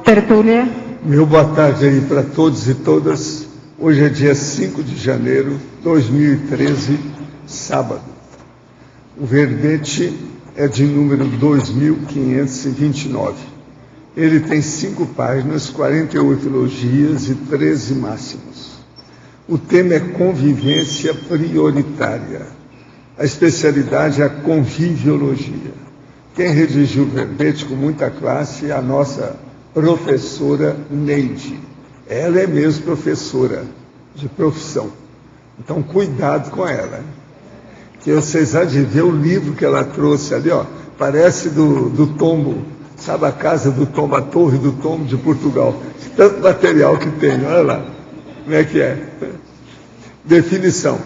Tertúlia. Meu boa tarde aí para todos e todas. Hoje é dia 5 de janeiro de 2013, sábado. O verbete é de número 2529. Ele tem 5 páginas, 48 elogias e 13 máximos. O tema é convivência prioritária. A especialidade é a conviviologia. Quem redigiu o verbete com muita classe é a nossa professora Neide. Ela é mesmo professora de profissão. Então, cuidado com ela. Que vocês há de ver o livro que ela trouxe ali, ó, parece do tombo, sabe a casa do tombo, a torre do tombo de Portugal. Tanto material que tem, olha lá. Como é que é? Definição.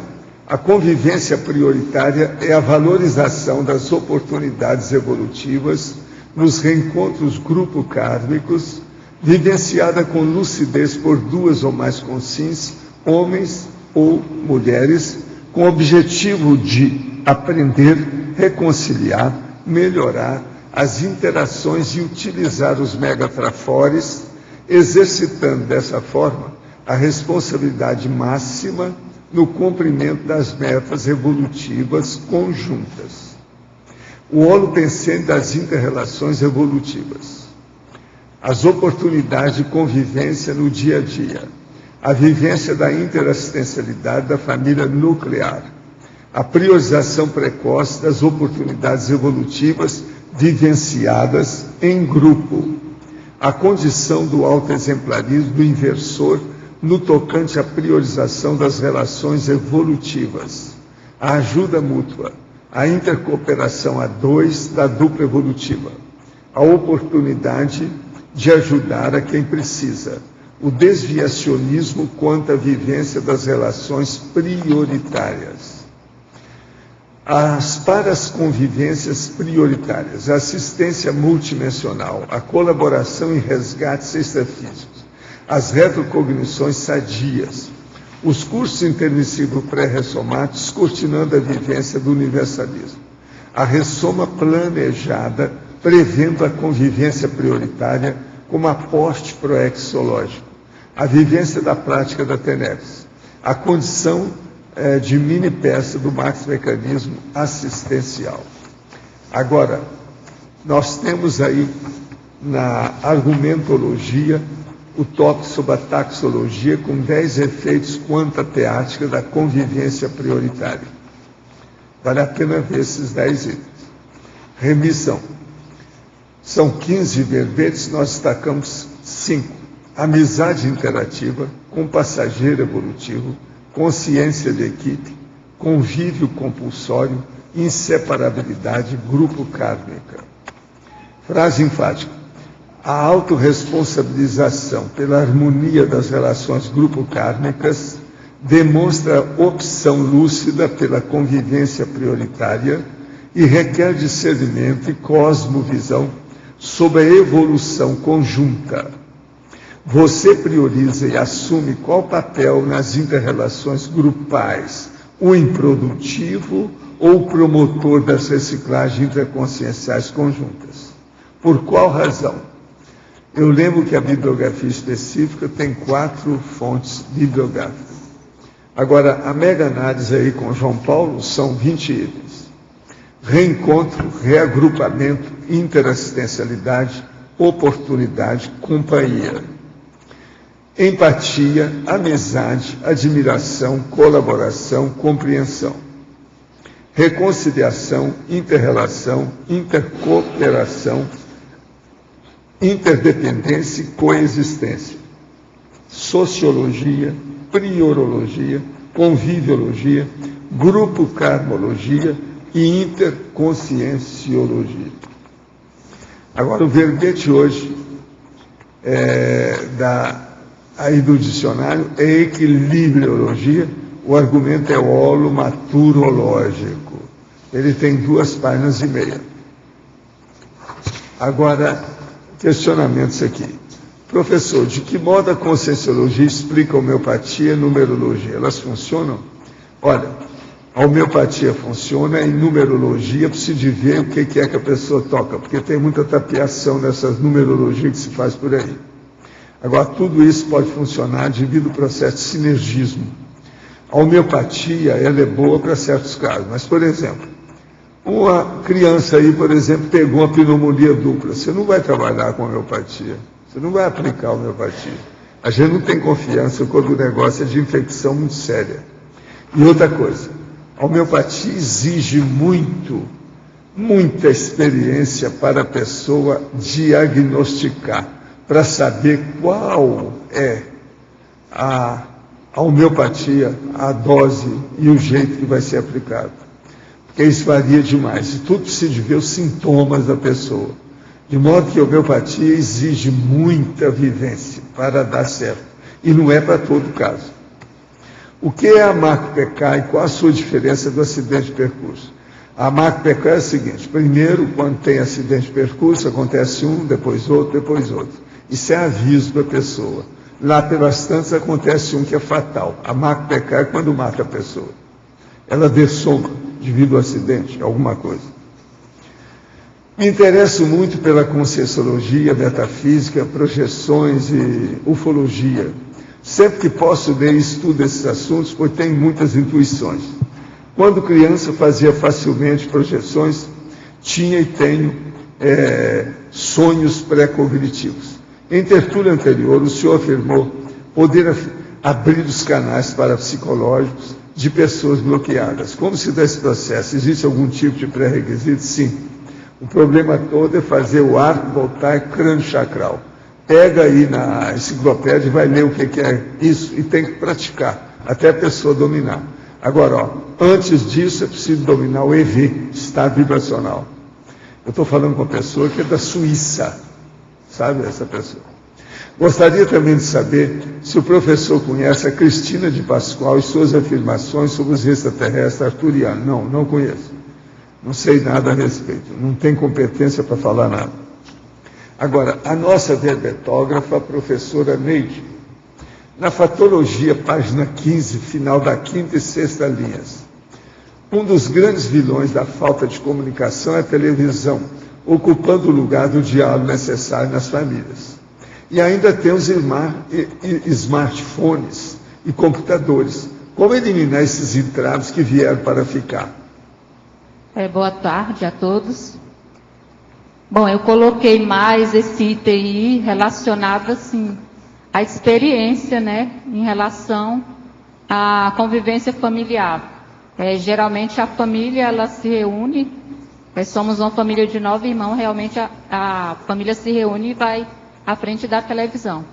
A convivência prioritária é a valorização das oportunidades evolutivas nos reencontros grupo-kármicos, vivenciada com lucidez por 2 ou mais consciências, homens ou mulheres, com o objetivo de aprender, reconciliar, melhorar as interações e utilizar os megatrafores, exercitando dessa forma a responsabilidade máxima no cumprimento das metas evolutivas conjuntas. O holopensene das inter-relações evolutivas. As oportunidades de convivência no dia a dia. A vivência da interassistencialidade da família nuclear. A priorização precoce das oportunidades evolutivas vivenciadas em grupo. A condição do autoexemplarismo do inversor no tocante à priorização das relações evolutivas. A ajuda mútua. A intercooperação a 2 da dupla evolutiva, a oportunidade de ajudar a quem precisa, o desviacionismo quanto à vivência das relações prioritárias. Para as convivências prioritárias, a assistência multidimensional, a colaboração em resgates extrafísicos, as retrocognições sadias, os cursos intermissivos pré-ressomáticos, descortinando a vivência do universalismo. A ressoma planejada, prevendo a convivência prioritária como aporte proexológico. A vivência da prática da TENEPS. A condição de mini-peça do max-mecanismo assistencial. Agora, nós temos aí na argumentologia o tópico sobre a taxologia com 10 efeitos quanto à teática da convivência prioritária. Vale a pena ver esses 10 itens. Remissão. São 15 verbetes, nós destacamos 5. Amizade interativa, com passageiro evolutivo, consciência de equipe, convívio compulsório, inseparabilidade, grupo kármica. Frase enfática. A autorresponsabilização pela harmonia das relações grupo-kármicas demonstra opção lúcida pela convivência prioritária e requer discernimento e cosmovisão sobre a evolução conjunta. Você prioriza e assume qual papel nas inter-relações grupais, o improdutivo ou o promotor das reciclagens interconscienciais conjuntas. Por qual razão? Eu lembro que a bibliografia específica tem 4 fontes bibliográficas. Agora, a mega-análise aí com João Paulo são 20 itens. Reencontro, reagrupamento, interassistencialidade, oportunidade, companhia. Empatia, amizade, admiração, colaboração, compreensão. Reconciliação, interrelação, intercooperação, interdependência e coexistência. Sociologia, priorologia, conviviologia, grupo-karmologia e interconscienciologia. Agora, o verbete hoje aí do dicionário é equilibriologia, o argumento é holomaturológico. Ele tem 2 páginas e meia. Agora, questionamentos aqui. Professor, de que modo a conscienciologia explica a homeopatia e a numerologia? Elas funcionam? Olha, a homeopatia funciona, e numerologia precisa ver o que é que a pessoa toca, porque tem muita tapeação nessas numerologias que se faz por aí. Agora, tudo isso pode funcionar devido ao processo de sinergismo. A homeopatia, ela é boa para certos casos, mas, por exemplo, uma criança aí, por exemplo, pegou uma pneumonia dupla. Você não vai trabalhar com homeopatia, você não vai aplicar a homeopatia. A gente não tem confiança quando o negócio é de infecção muito séria. E outra coisa, a homeopatia exige muita experiência para a pessoa diagnosticar, para saber qual é a homeopatia, a dose e o jeito que vai ser aplicado. Porque isso varia demais. E tudo precisa ver os sintomas da pessoa. De modo que a homeopatia exige muita vivência para dar certo. E não é para todo caso. O que é a MAC-PK e qual a sua diferença do acidente de percurso? A MAC-PK é a seguinte: primeiro, quando tem acidente de percurso, acontece um, depois outro, depois outro. Isso é aviso para a pessoa. Lá pelas tantas acontece um que é fatal. A MAC-PK é quando mata a pessoa. Ela dessoma devido ao acidente, alguma coisa. Me interesso muito pela Conscienciologia, metafísica, projeções e ufologia. Sempre que posso ler e estudo esses assuntos, pois tenho muitas intuições. Quando criança fazia facilmente projeções, tinha e tenho sonhos pré-cognitivos. Em tertúlia anterior, o senhor afirmou poder abrir os canais parapsicológicos de pessoas bloqueadas. Como se dá esse processo? Existe algum tipo de pré-requisito? Sim. O problema todo é fazer o arco voltar crânio chakral. Pega aí na enciclopédia e vai ler o que é isso e tem que praticar, até a pessoa dominar. Agora, antes disso é preciso dominar o EV, estado vibracional. Eu estou falando com uma pessoa que é da Suíça, sabe essa pessoa? Gostaria também de saber se o professor conhece a Cristina de Pascoal e suas afirmações sobre os extraterrestres arturianos. Não conheço. Não sei nada a respeito. Não tenho competência para falar nada. Agora, a nossa verbetógrafa, a professora Neide, na Fatologia, página 15, final da 5ª e 6ª linhas. Um dos grandes vilões da falta de comunicação é a televisão, ocupando o lugar do diálogo necessário nas famílias. E ainda tem os smartphones e computadores. Como eliminar esses entraves que vieram para ficar? Boa tarde a todos. Bom, eu coloquei mais esse item aí relacionado, assim, à experiência, né, em relação à convivência familiar. Geralmente a família, ela se reúne, somos uma família de 9 irmãos, realmente a família se reúne e vai à frente da televisão.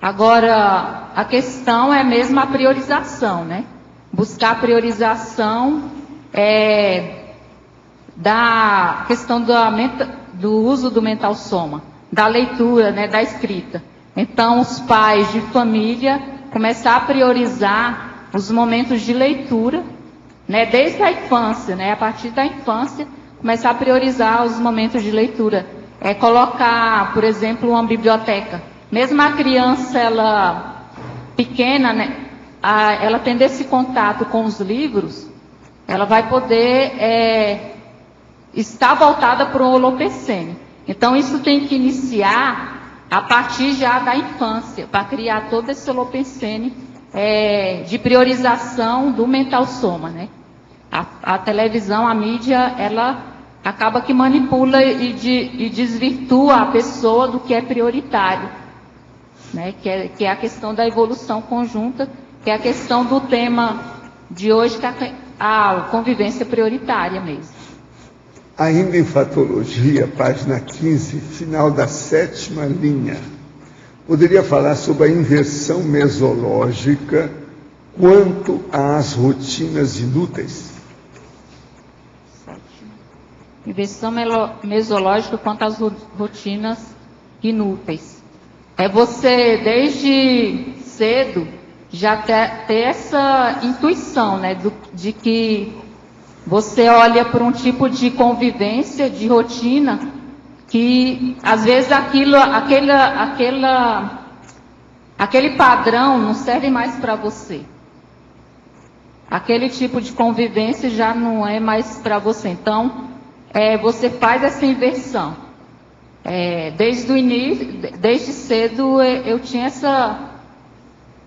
Agora, a questão é mesmo a priorização, né? Buscar a priorização da questão do uso do mental soma, da leitura, né, da escrita. Então, os pais de família começar a priorizar os momentos de leitura, né, desde a infância, né, a partir da infância, começar a priorizar os momentos de leitura. Colocar, por exemplo, uma biblioteca. Mesmo a criança, ela pequena, né, ela tendo esse contato com os livros, ela vai poder está voltada para o holopensene. Então, isso tem que iniciar a partir já da infância, para criar todo esse holopensene de priorização do mental soma, né? A televisão, a mídia, ela acaba que manipula e desvirtua a pessoa do que é prioritário, né? Que é a questão da evolução conjunta, que é a questão do tema de hoje, que é a convivência prioritária mesmo. Ainda em Fatologia, página 15, final da 7ª linha, poderia falar sobre a inversão mesológica quanto às rotinas inúteis? Inversão mesológica quanto às rotinas inúteis. Você, desde cedo, já ter essa intuição, né, de que você olha para um tipo de convivência, de rotina, que às vezes aquele padrão não serve mais para você. Aquele tipo de convivência já não é mais para você. Então, você faz essa inversão. desde o início, desde cedo, eu tinha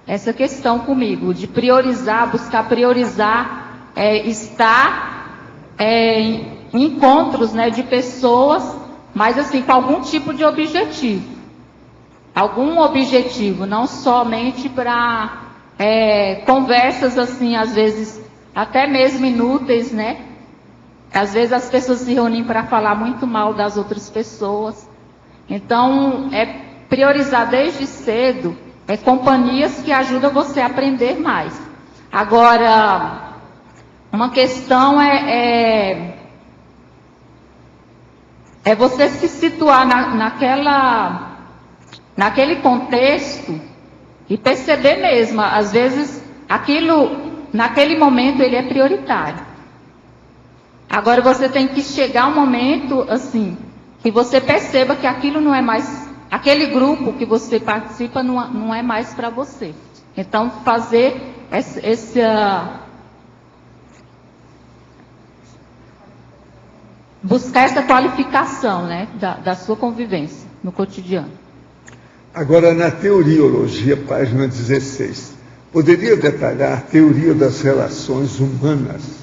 essa questão comigo, de priorizar, buscar priorizar, estar em encontros, né, de pessoas, mas assim, com algum tipo de objetivo. Algum objetivo, não somente para conversas assim, às vezes, até mesmo inúteis, né? Às vezes as pessoas se reúnem para falar muito mal das outras pessoas. Então, priorizar desde cedo companhias que ajudam você a aprender mais. Agora, uma questão é você se situar naquele contexto e perceber mesmo, às vezes, naquele momento ele é prioritário. Agora você tem que chegar um momento, assim, que você perceba que aquilo não é mais, aquele grupo que você participa não é mais para você. Então, fazer buscar essa qualificação, né, da sua convivência no cotidiano. Agora, na teoriologia, página 16, poderia detalhar a teoria das relações humanas?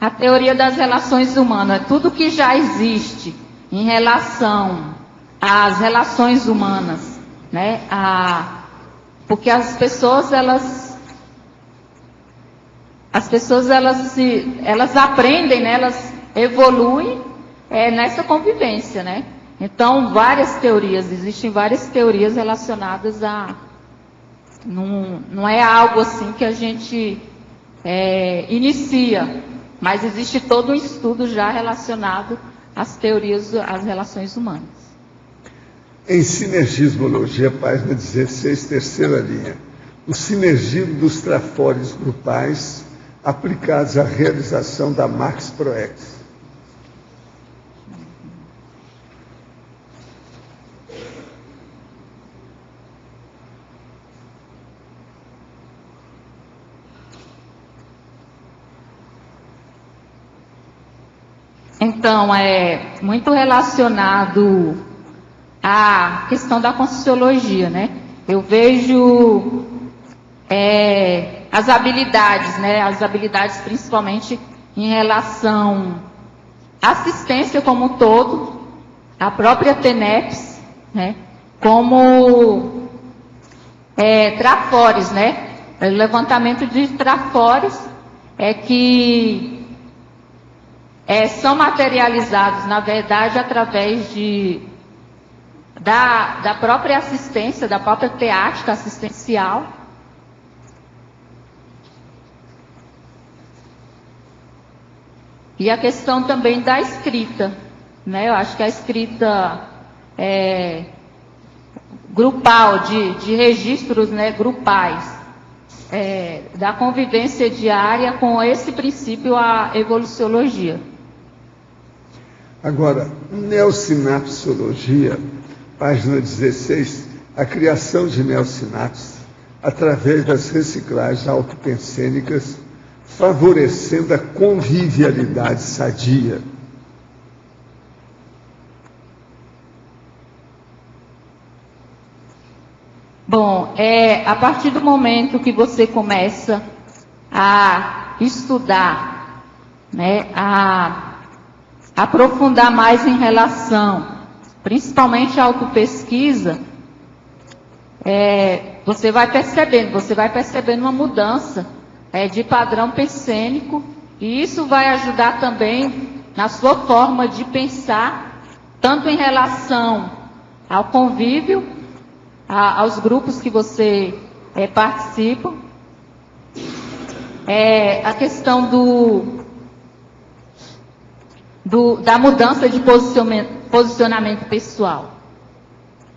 A teoria das relações humanas é tudo que já existe em relação às relações humanas, né? Porque as pessoas elas aprendem, né? Elas evoluem nessa convivência, né? Então, existem várias teorias relacionadas a... Não é algo assim que a gente inicia, mas existe todo um estudo já relacionado às teorias, às relações humanas. Em sinergismologia, página 16, terceira linha, o sinergismo dos trafores grupais aplicados à realização da Max Proex. Então, é muito relacionado à questão da Conscienciologia, né? Eu vejo as habilidades, né? As habilidades principalmente em relação à assistência como um todo, a própria TENEPS, né? Como trafores, né? O levantamento de trafores que são materializados, na verdade, através da própria assistência, da própria teática assistencial. E a questão também da escrita, né? Eu acho que a escrita grupal, de registros, né, grupais, da convivência diária com esse princípio, a evoluciologia. Agora, neossinapsologia, página 16, a criação de neossinapses através das reciclagens autopensênicas, favorecendo a convivialidade sadia. Bom, a partir do momento que você começa a estudar, né, a aprofundar mais em relação, principalmente a autopesquisa, você vai percebendo uma mudança de padrão pensênico, e isso vai ajudar também na sua forma de pensar, tanto em relação ao convívio, aos grupos que você participa, a questão da mudança de posicionamento pessoal.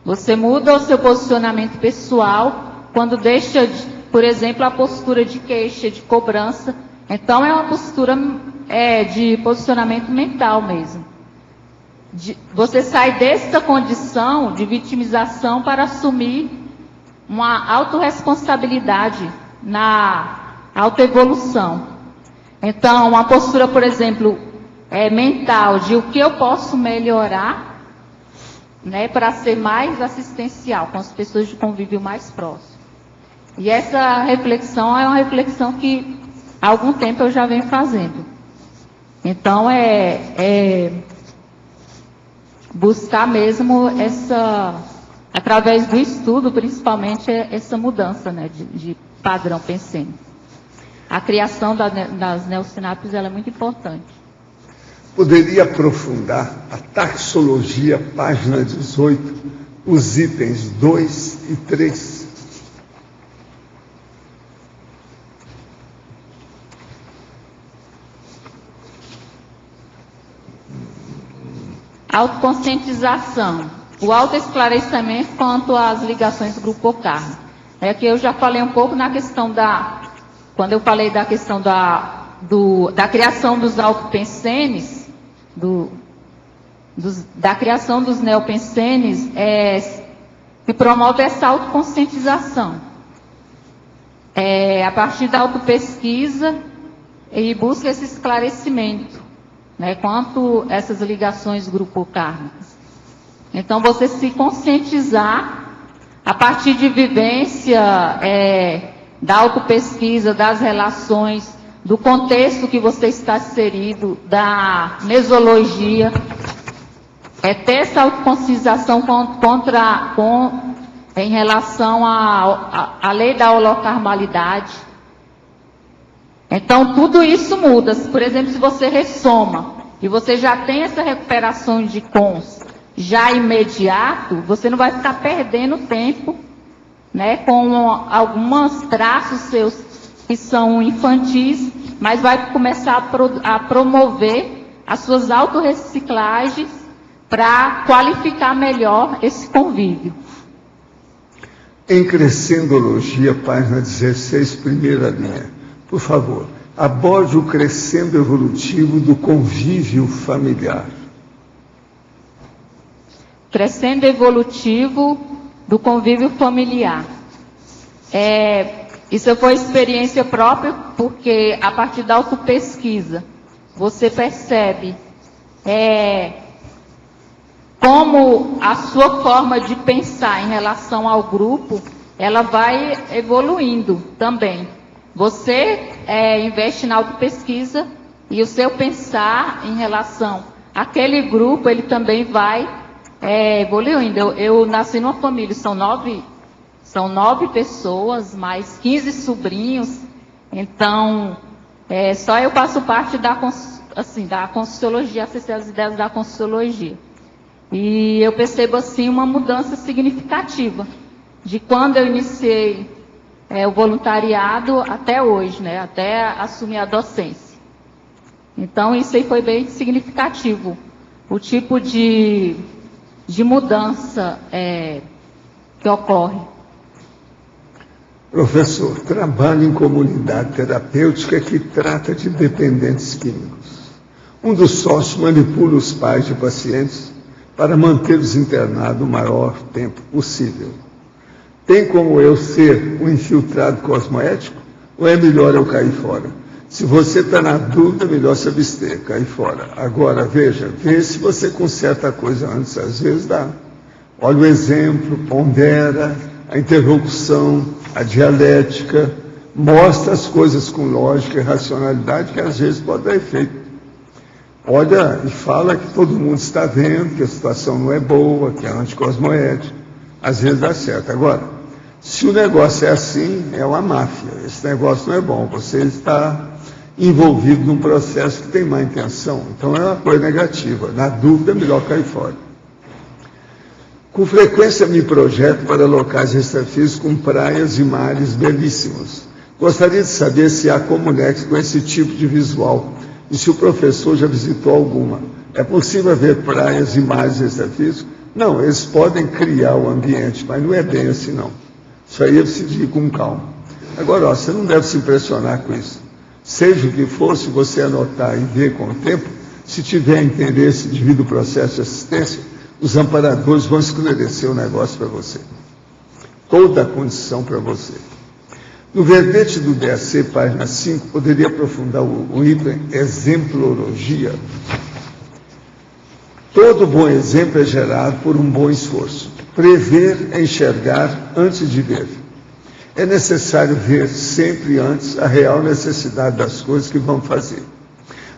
Você muda o seu posicionamento pessoal quando deixa, por exemplo, a postura de queixa, de cobrança. Então, é uma postura de posicionamento mental mesmo. Você sai dessa condição de vitimização para assumir uma autorresponsabilidade na autoevolução. Então, uma postura, por exemplo, mental de o que eu posso melhorar, né, para ser mais assistencial com as pessoas de convívio mais próximo. E essa reflexão é uma reflexão que há algum tempo eu já venho fazendo. Então, buscar mesmo através do estudo, principalmente, essa mudança, né, de padrão pensênico. A criação das neossinapses ela é muito importante. Poderia aprofundar a taxologia, página 18, os itens 2 e 3? Autoconscientização. O autoesclarecimento quanto às ligações grupo-carne. É que eu já falei um pouco na questão quando eu falei da questão da criação dos autopensenes, da criação dos neopensenes, que promove essa autoconscientização. A partir da autopesquisa e busca esse esclarecimento, né, quanto a essas ligações grupo-kármicas. Então, você se conscientizar a partir de vivência, da autopesquisa, das relações, do contexto que você está inserido, da mesologia, ter essa autoconscientização em relação à lei da holocarmalidade. Então, tudo isso muda. Por exemplo, se você ressoma e você já tem essa recuperação de cons já imediato, você não vai ficar perdendo tempo, né, com alguns traços seus que são infantis, mas vai começar a promover as suas autorreciclagens para qualificar melhor esse convívio. Em Crescendologia, página 16, primeira linha. Por favor, aborde o crescendo evolutivo do convívio familiar. Crescendo evolutivo do convívio familiar. Isso foi experiência própria, porque a partir da autopesquisa, você percebe como a sua forma de pensar em relação ao grupo, ela vai evoluindo também. Você investe na autopesquisa e o seu pensar em relação àquele grupo, ele também vai evoluindo. Eu nasci numa família, são nove pessoas, mais 15 sobrinhos, então só eu faço parte da Conscienciologia, acessei as ideias da Conscienciologia. E eu percebo assim uma mudança significativa de quando eu iniciei o voluntariado até hoje, né, até assumir a docência. Então isso aí foi bem significativo, o tipo de mudança que ocorre. Professor, trabalho em comunidade terapêutica que trata de dependentes químicos. Um dos sócios manipula os pais de pacientes para mantê-los internados o maior tempo possível. Tem como eu ser um infiltrado cosmoético? Ou é melhor eu cair fora? Se você está na dúvida, é melhor se abster, cair fora. Agora, vê se você conserta a coisa antes, às vezes dá. Olha o exemplo, pondera a interlocução, a dialética, mostra as coisas com lógica e racionalidade, que às vezes pode dar efeito. Olha e fala que todo mundo está vendo, que a situação não é boa, que é anticosmoética. Às vezes dá certo. Agora, se o negócio é assim, é uma máfia. Esse negócio não é bom. Você está envolvido num processo que tem má intenção. Então é uma coisa negativa. Na dúvida, é melhor cair fora. Com frequência me projeto para locais extrafísicos com praias e mares belíssimos. Gostaria de saber se há comunex com esse tipo de visual e se o professor já visitou alguma. É possível ver praias e mares extrafísicos? Não, eles podem criar o ambiente, mas não é bem assim não. Isso aí é decidir com calma. Agora, você não deve se impressionar com isso. Seja o que for, se você anotar e ver com o tempo, se tiver interesse devido ao processo de assistência, os amparadores vão esclarecer o negócio para você. Toda a condição para você. No verbete do DAC, página 5, poderia aprofundar o item exemplologia. Todo bom exemplo é gerado por um bom esforço. Prever é enxergar antes de ver. É necessário ver sempre antes a real necessidade das coisas que vão fazer.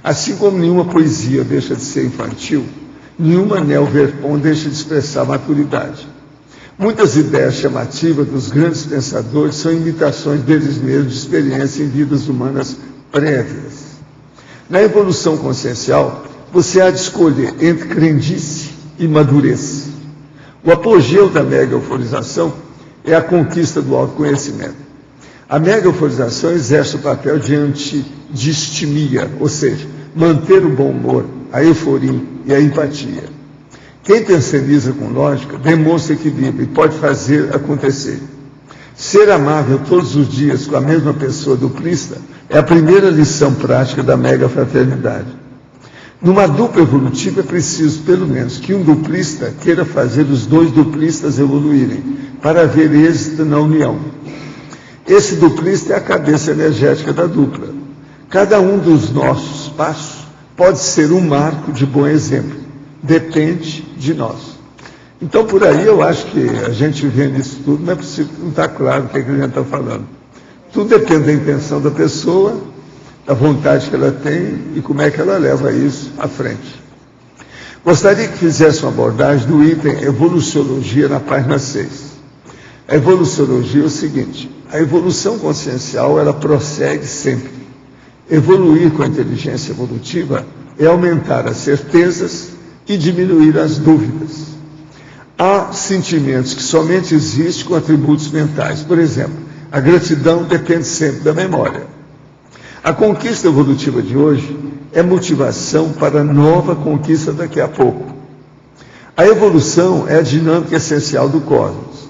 Assim como nenhuma poesia deixa de ser infantil, nenhuma neo-verpom deixa de expressar maturidade. Muitas ideias chamativas dos grandes pensadores são imitações deles mesmos de experiência em vidas humanas prévias. Na evolução consciencial, você há de escolher entre crendice e madurez. O apogeu da mega-euforização é a conquista do autoconhecimento. A mega-euforização exerce o papel de antidistimia, ou seja, manter o bom humor, a euforia e a empatia. Quem terceiriza com lógica demonstra equilíbrio e pode fazer acontecer. Ser amável todos os dias com a mesma pessoa duplista é a primeira lição prática da mega-fraternidade. Numa dupla evolutiva é preciso, pelo menos, que um duplista queira fazer os dois duplistas evoluírem, para haver êxito na união. Esse duplista é a cabeça energética da dupla. Cada um dos nossos passos pode ser um marco de bom exemplo. Depende de nós. Então, por aí, eu acho que a gente vendo isso tudo, não é possível, não está claro o que a gente está falando. Tudo depende da intenção da pessoa, da vontade que ela tem e como é que ela leva isso à frente. Gostaria que fizesse uma abordagem do item evoluciologia na página 6. A evoluciologia é o seguinte: a evolução consciencial, ela prossegue sempre. Evoluir com a inteligência evolutiva é aumentar as certezas e diminuir as dúvidas. Há sentimentos que somente existem com atributos mentais. Por exemplo, a gratidão depende sempre da memória. A conquista evolutiva de hoje é motivação para a nova conquista daqui a pouco. A evolução é a dinâmica essencial do cosmos.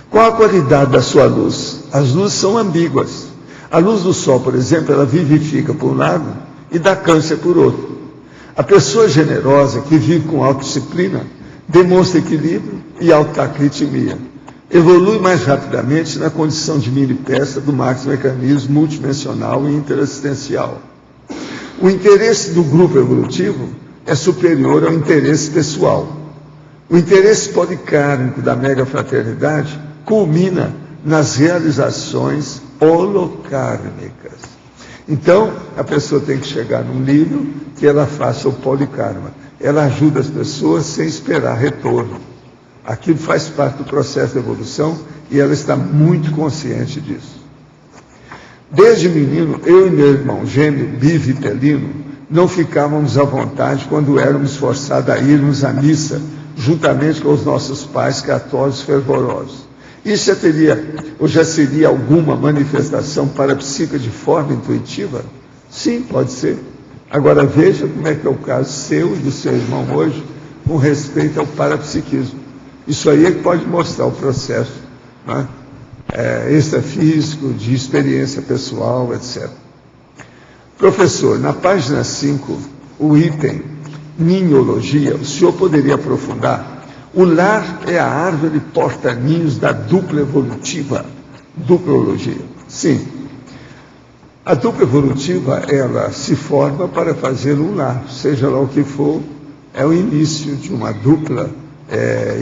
Qual a qualidade da sua luz? As luzes são ambíguas. A luz do sol, por exemplo, ela vivifica por um lado e dá câncer por outro. A pessoa generosa que vive com autodisciplina demonstra equilíbrio e autocritimia. Evolui mais rapidamente na condição de mini-peça do maxi-mecanismo multidimensional e interassistencial. O interesse do grupo evolutivo é superior ao interesse pessoal. O interesse policármico da mega-fraternidade culmina nas realizações holocármicas. Então, a pessoa tem que chegar num nível que ela faça o polikarma. Ela ajuda as pessoas sem esperar retorno. Aquilo faz parte do processo de evolução e ela está muito consciente disso. Desde menino, eu e meu irmão gêmeo, bivitelino, não ficávamos à vontade quando éramos forçados a irmos à missa, juntamente com os nossos pais católicos fervorosos. Isso já seria alguma manifestação parapsíquica de forma intuitiva? Sim, pode ser. Agora veja como é que é o caso seu e do seu irmão hoje, com respeito ao parapsiquismo. Isso aí é que pode mostrar o processo, né? Extrafísico, de experiência pessoal, etc. Professor, na página 5, o item ninhologia, o senhor poderia aprofundar? O lar é a árvore porta-ninhos da dupla evolutiva, duplologia. Sim. A dupla evolutiva, ela se forma para fazer um lar, seja lá o que for, é o início de uma dupla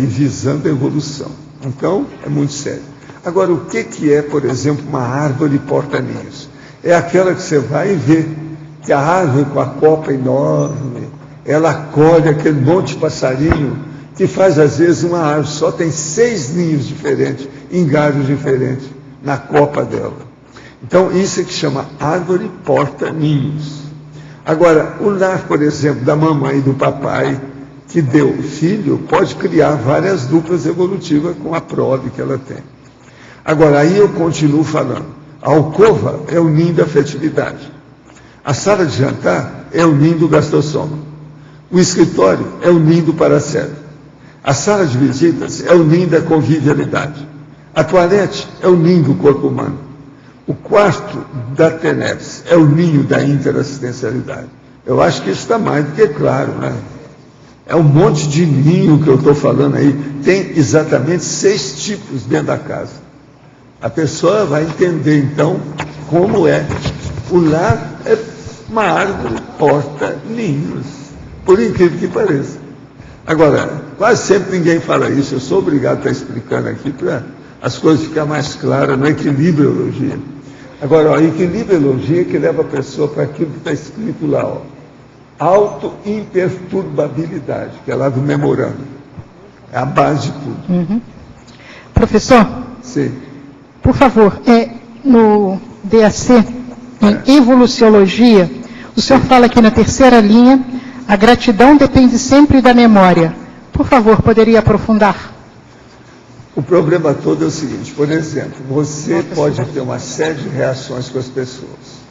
e visando a evolução. Então, é muito sério. Agora, o que é, por exemplo, uma árvore porta-ninhos? É aquela que você vai e vê que a árvore com a copa enorme, ela acolhe aquele monte de passarinho, que faz, às vezes, uma árvore só tem 6 ninhos diferentes, em galhos diferentes, na copa dela. Então, isso é que chama árvore porta-ninhos. Agora, o lar, por exemplo, da mamãe e do papai, que deu filho, pode criar várias duplas evolutivas com a prole que ela tem. Agora, aí eu continuo falando. A alcova é o ninho da afetividade. A sala de jantar é o ninho do gastossoma. O escritório é o ninho do paracético. A sala de visitas é o ninho da convivialidade. A toalete é o ninho do corpo humano. O quarto da tenebres é o ninho da interassistencialidade. Eu acho que isso está mais do que claro, né? É um monte de ninho que eu estou falando aí. Tem exatamente 6 tipos dentro da casa. A pessoa vai entender, então, como é. O lar é uma árvore, porta, ninhos, por incrível que pareça. Agora, quase sempre ninguém fala isso, eu sou obrigado a estar explicando aqui para as coisas ficarem mais claras no equilibriologia. Agora, a equilibriologia que leva a pessoa para aquilo que está escrito lá, ó. Auto-imperturbabilidade, que é lá do memorando. É a base de tudo. Uhum. Professor? Sim. Por favor, no DAC, em evoluciologia, o senhor fala aqui na terceira linha, a gratidão depende sempre da memória. Por favor, poderia aprofundar? O problema todo é o seguinte, por exemplo, você pode ter uma série de reações com as pessoas.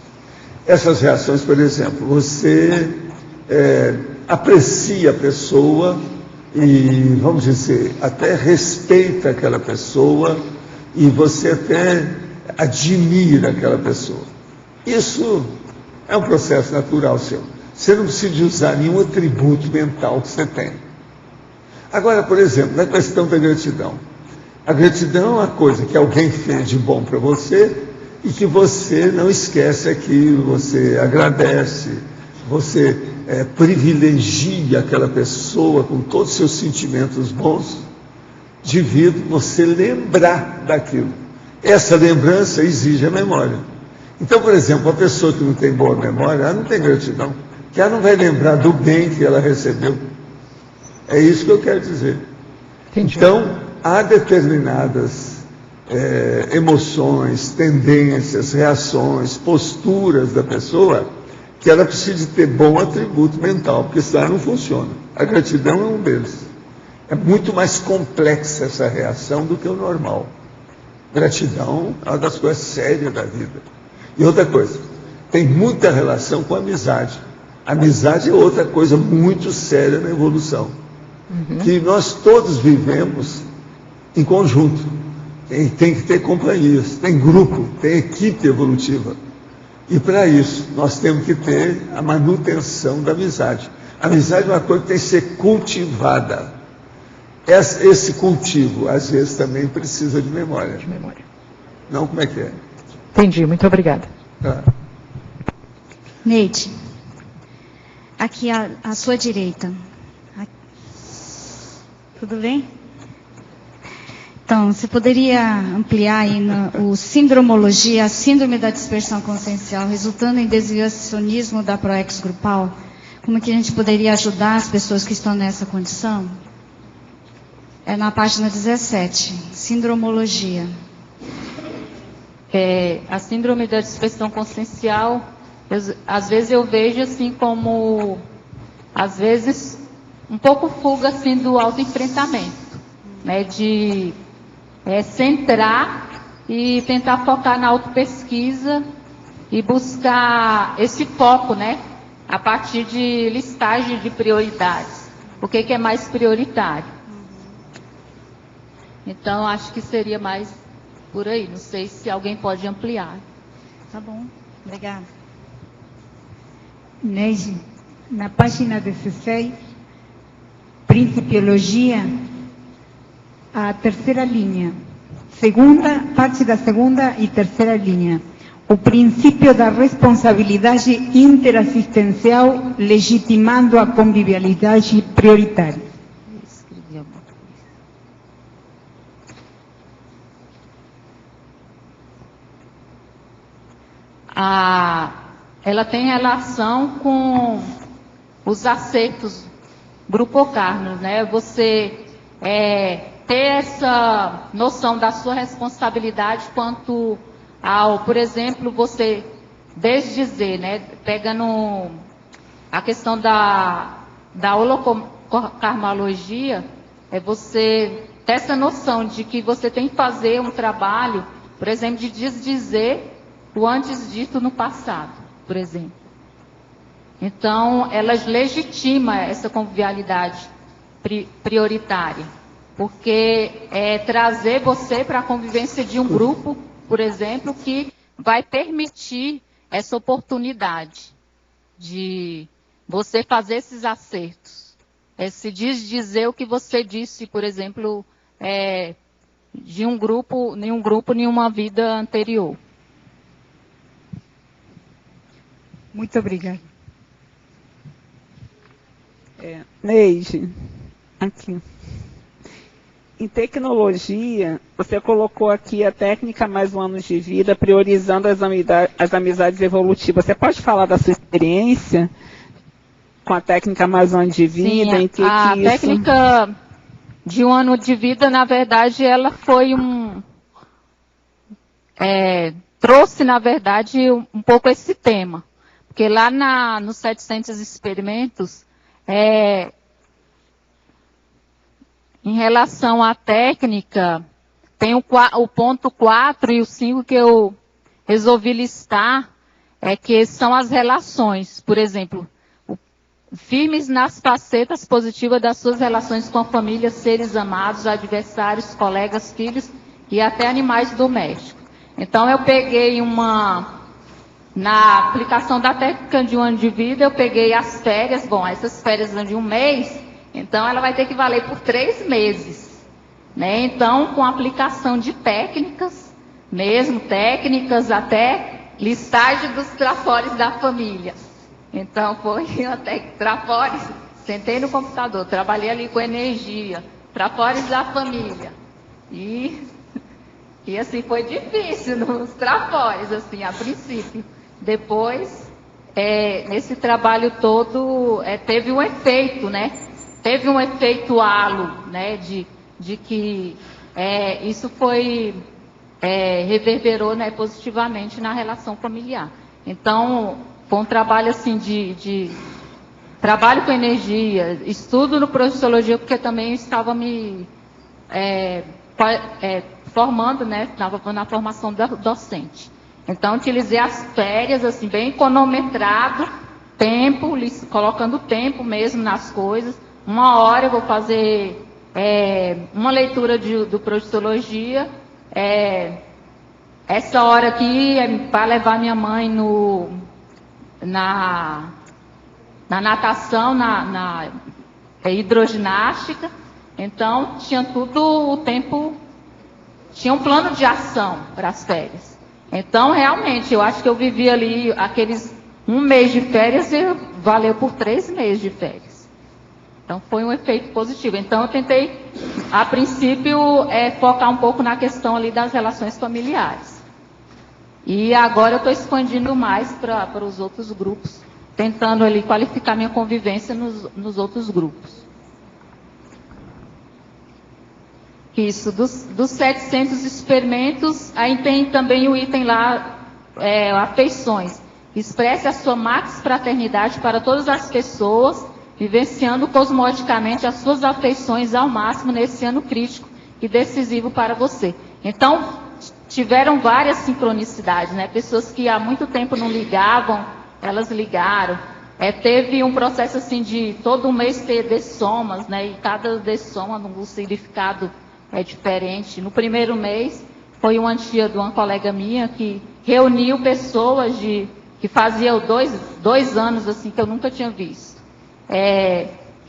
Essas reações, por exemplo, você aprecia a pessoa e, vamos dizer, até respeita aquela pessoa e você até admira aquela pessoa. Isso é um processo natural seu. Você não precisa usar nenhum atributo mental que você tem. Agora, por exemplo, na questão da gratidão. A gratidão é uma coisa que alguém fez de bom para você e que você não esquece aquilo, você agradece, você privilegia aquela pessoa com todos os seus sentimentos bons, devido você lembrar daquilo. Essa lembrança exige a memória. Então, por exemplo, a pessoa que não tem boa memória, ela não tem gratidão, que ela não vai lembrar do bem que ela recebeu. É isso que eu quero dizer. Entendi. Então, há determinadas emoções, tendências, reações, posturas da pessoa que ela precisa ter bom atributo mental, porque senão não funciona. A gratidão é um deles. É muito mais complexa essa reação do que o normal. Gratidão é uma das coisas sérias da vida. E outra coisa, tem muita relação com a amizade. Amizade é outra coisa muito séria na evolução. Que nós todos vivemos em conjunto. Tem que ter companhias, tem grupo, tem equipe evolutiva. E para isso, nós temos que ter a manutenção da amizade. A amizade é uma coisa que tem que ser cultivada. Esse cultivo, às vezes, também precisa de memória. De memória. Não, como é que é? Entendi, muito obrigada. Tá. Neide, aqui à sua direita. Tudo bem? Então, você poderia ampliar aí o sindromologia, a síndrome da dispersão consciencial, resultando em desviacionismo da proex grupal? Como que a gente poderia ajudar as pessoas que estão nessa condição? É na página 17, sindromologia. A síndrome da dispersão consciencial, às vezes eu vejo assim como, às vezes, um pouco fuga assim do autoenfrentamento, né, de centrar e tentar focar na autopesquisa e buscar esse foco, né, a partir de listagem de prioridades. O que é mais prioritário? Então, acho que seria mais por aí. Não sei se alguém pode ampliar. Tá bom, obrigada. Neide, na página 16, Principiologia, a terceira linha, parte da segunda e terceira linha. O princípio da responsabilidade interassistencial legitimando a convivialidade prioritária. Ela tem relação com os acertos grupocarnos, né? Você ter essa noção da sua responsabilidade quanto ao, por exemplo, você desdizer, né? Pegando a questão da holocarmologia, é você ter essa noção de que você tem que fazer um trabalho, por exemplo, de desdizer o antes dito no passado, por exemplo. Então, elas legitimam essa convivialidade prioritária, porque é trazer você para a convivência de um grupo, por exemplo, que vai permitir essa oportunidade de você fazer esses acertos. Se dizer o que você disse, por exemplo, de nenhum grupo, nenhuma vida anterior. Muito obrigada. Neide, aqui. Em tecnologia, você colocou aqui a técnica mais um ano de vida, priorizando as amizades evolutivas. Você pode falar da sua experiência com a técnica mais um ano de vida? Sim, a técnica de um ano de vida, na verdade, ela foi trouxe, na verdade, um pouco esse tema. Porque lá nos 700 experimentos, em relação à técnica, tem o ponto 4 e o 5 que eu resolvi listar, que são as relações. Por exemplo, firmes nas facetas positivas das suas relações com a família, seres amados, adversários, colegas, filhos e até animais domésticos. Então, eu peguei na aplicação da técnica de um ano de vida, eu peguei as férias, essas férias de um mês, então ela vai ter que valer por 3 meses, né? Então, com aplicação de técnicas, até listagem dos trafores da família. Então, foi até trafores, sentei no computador, trabalhei ali com energia, trafores da família. E assim, foi difícil nos trafores, assim, a princípio. Depois, nesse trabalho todo, teve um efeito, né? Teve um efeito halo, né? De que isso foi, reverberou, né, positivamente na relação familiar. Então, foi um trabalho, assim, de trabalho com energia, estudo no Projeciologia, porque também eu estava me formando, né? Estava na formação docente. Então, utilizei as férias, assim, bem cronometrado, tempo, colocando tempo mesmo nas coisas. 1 hora eu vou fazer uma leitura do Projeciologia. Essa hora aqui é para levar minha mãe na natação, na hidroginástica. Então, tinha tudo o tempo, tinha um plano de ação para as férias. Então, realmente, eu acho que eu vivi ali aqueles 1 mês de férias e valeu por 3 meses de férias. Então, foi um efeito positivo. Então, eu tentei, a princípio, focar um pouco na questão ali das relações familiares. E agora eu estou expandindo mais para os outros grupos, tentando ali qualificar minha convivência nos outros grupos. Isso, dos 700 experimentos, aí tem também o item lá, afeições. Expresse a sua max fraternidade para todas as pessoas, vivenciando cosmoticamente as suas afeições ao máximo nesse ano crítico e decisivo para você. Então, tiveram várias sincronicidades, né? Pessoas que há muito tempo não ligavam, elas ligaram. Teve um processo assim de todo mês ter dessomas, né? E cada dessoma um significado diferente. No primeiro mês, foi uma tia de uma colega minha que reuniu pessoas que faziam 2 anos assim, que eu nunca tinha visto.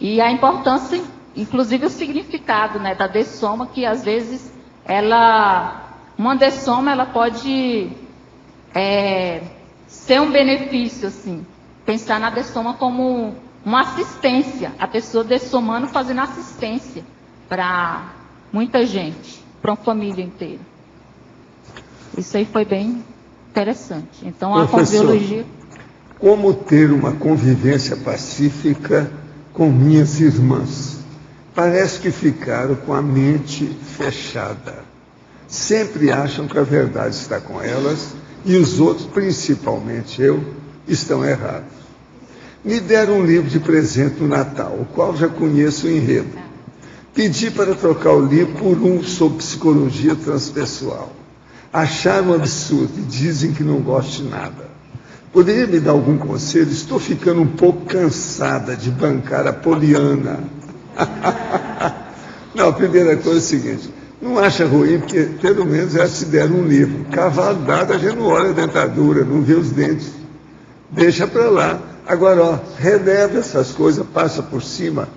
E a importância, inclusive o significado, né, da dessoma, que às vezes uma dessoma ela pode ser um benefício, assim, pensar na dessoma como uma assistência, a pessoa dessomando fazendo assistência para muita gente, para uma família inteira. Isso aí foi bem interessante. Então, a conviologia... Como ter uma convivência pacífica com minhas irmãs? Parece que ficaram com a mente fechada. Sempre acham que a verdade está com elas e os outros, principalmente eu, estão errados. Me deram um livro de presente no Natal, o qual já conheço o enredo. Pedi para trocar o livro por um sobre psicologia transpessoal. Acharam absurdo e dizem que não gosto de nada. Poderia me dar algum conselho? Estou ficando um pouco cansada de bancar a Poliana. Não, a primeira coisa é o seguinte, não acha ruim, porque pelo menos elas te deram um livro. Cavalo dado, a gente não olha a dentadura, não vê os dentes. Deixa para lá. Agora, releva essas coisas, passa por cima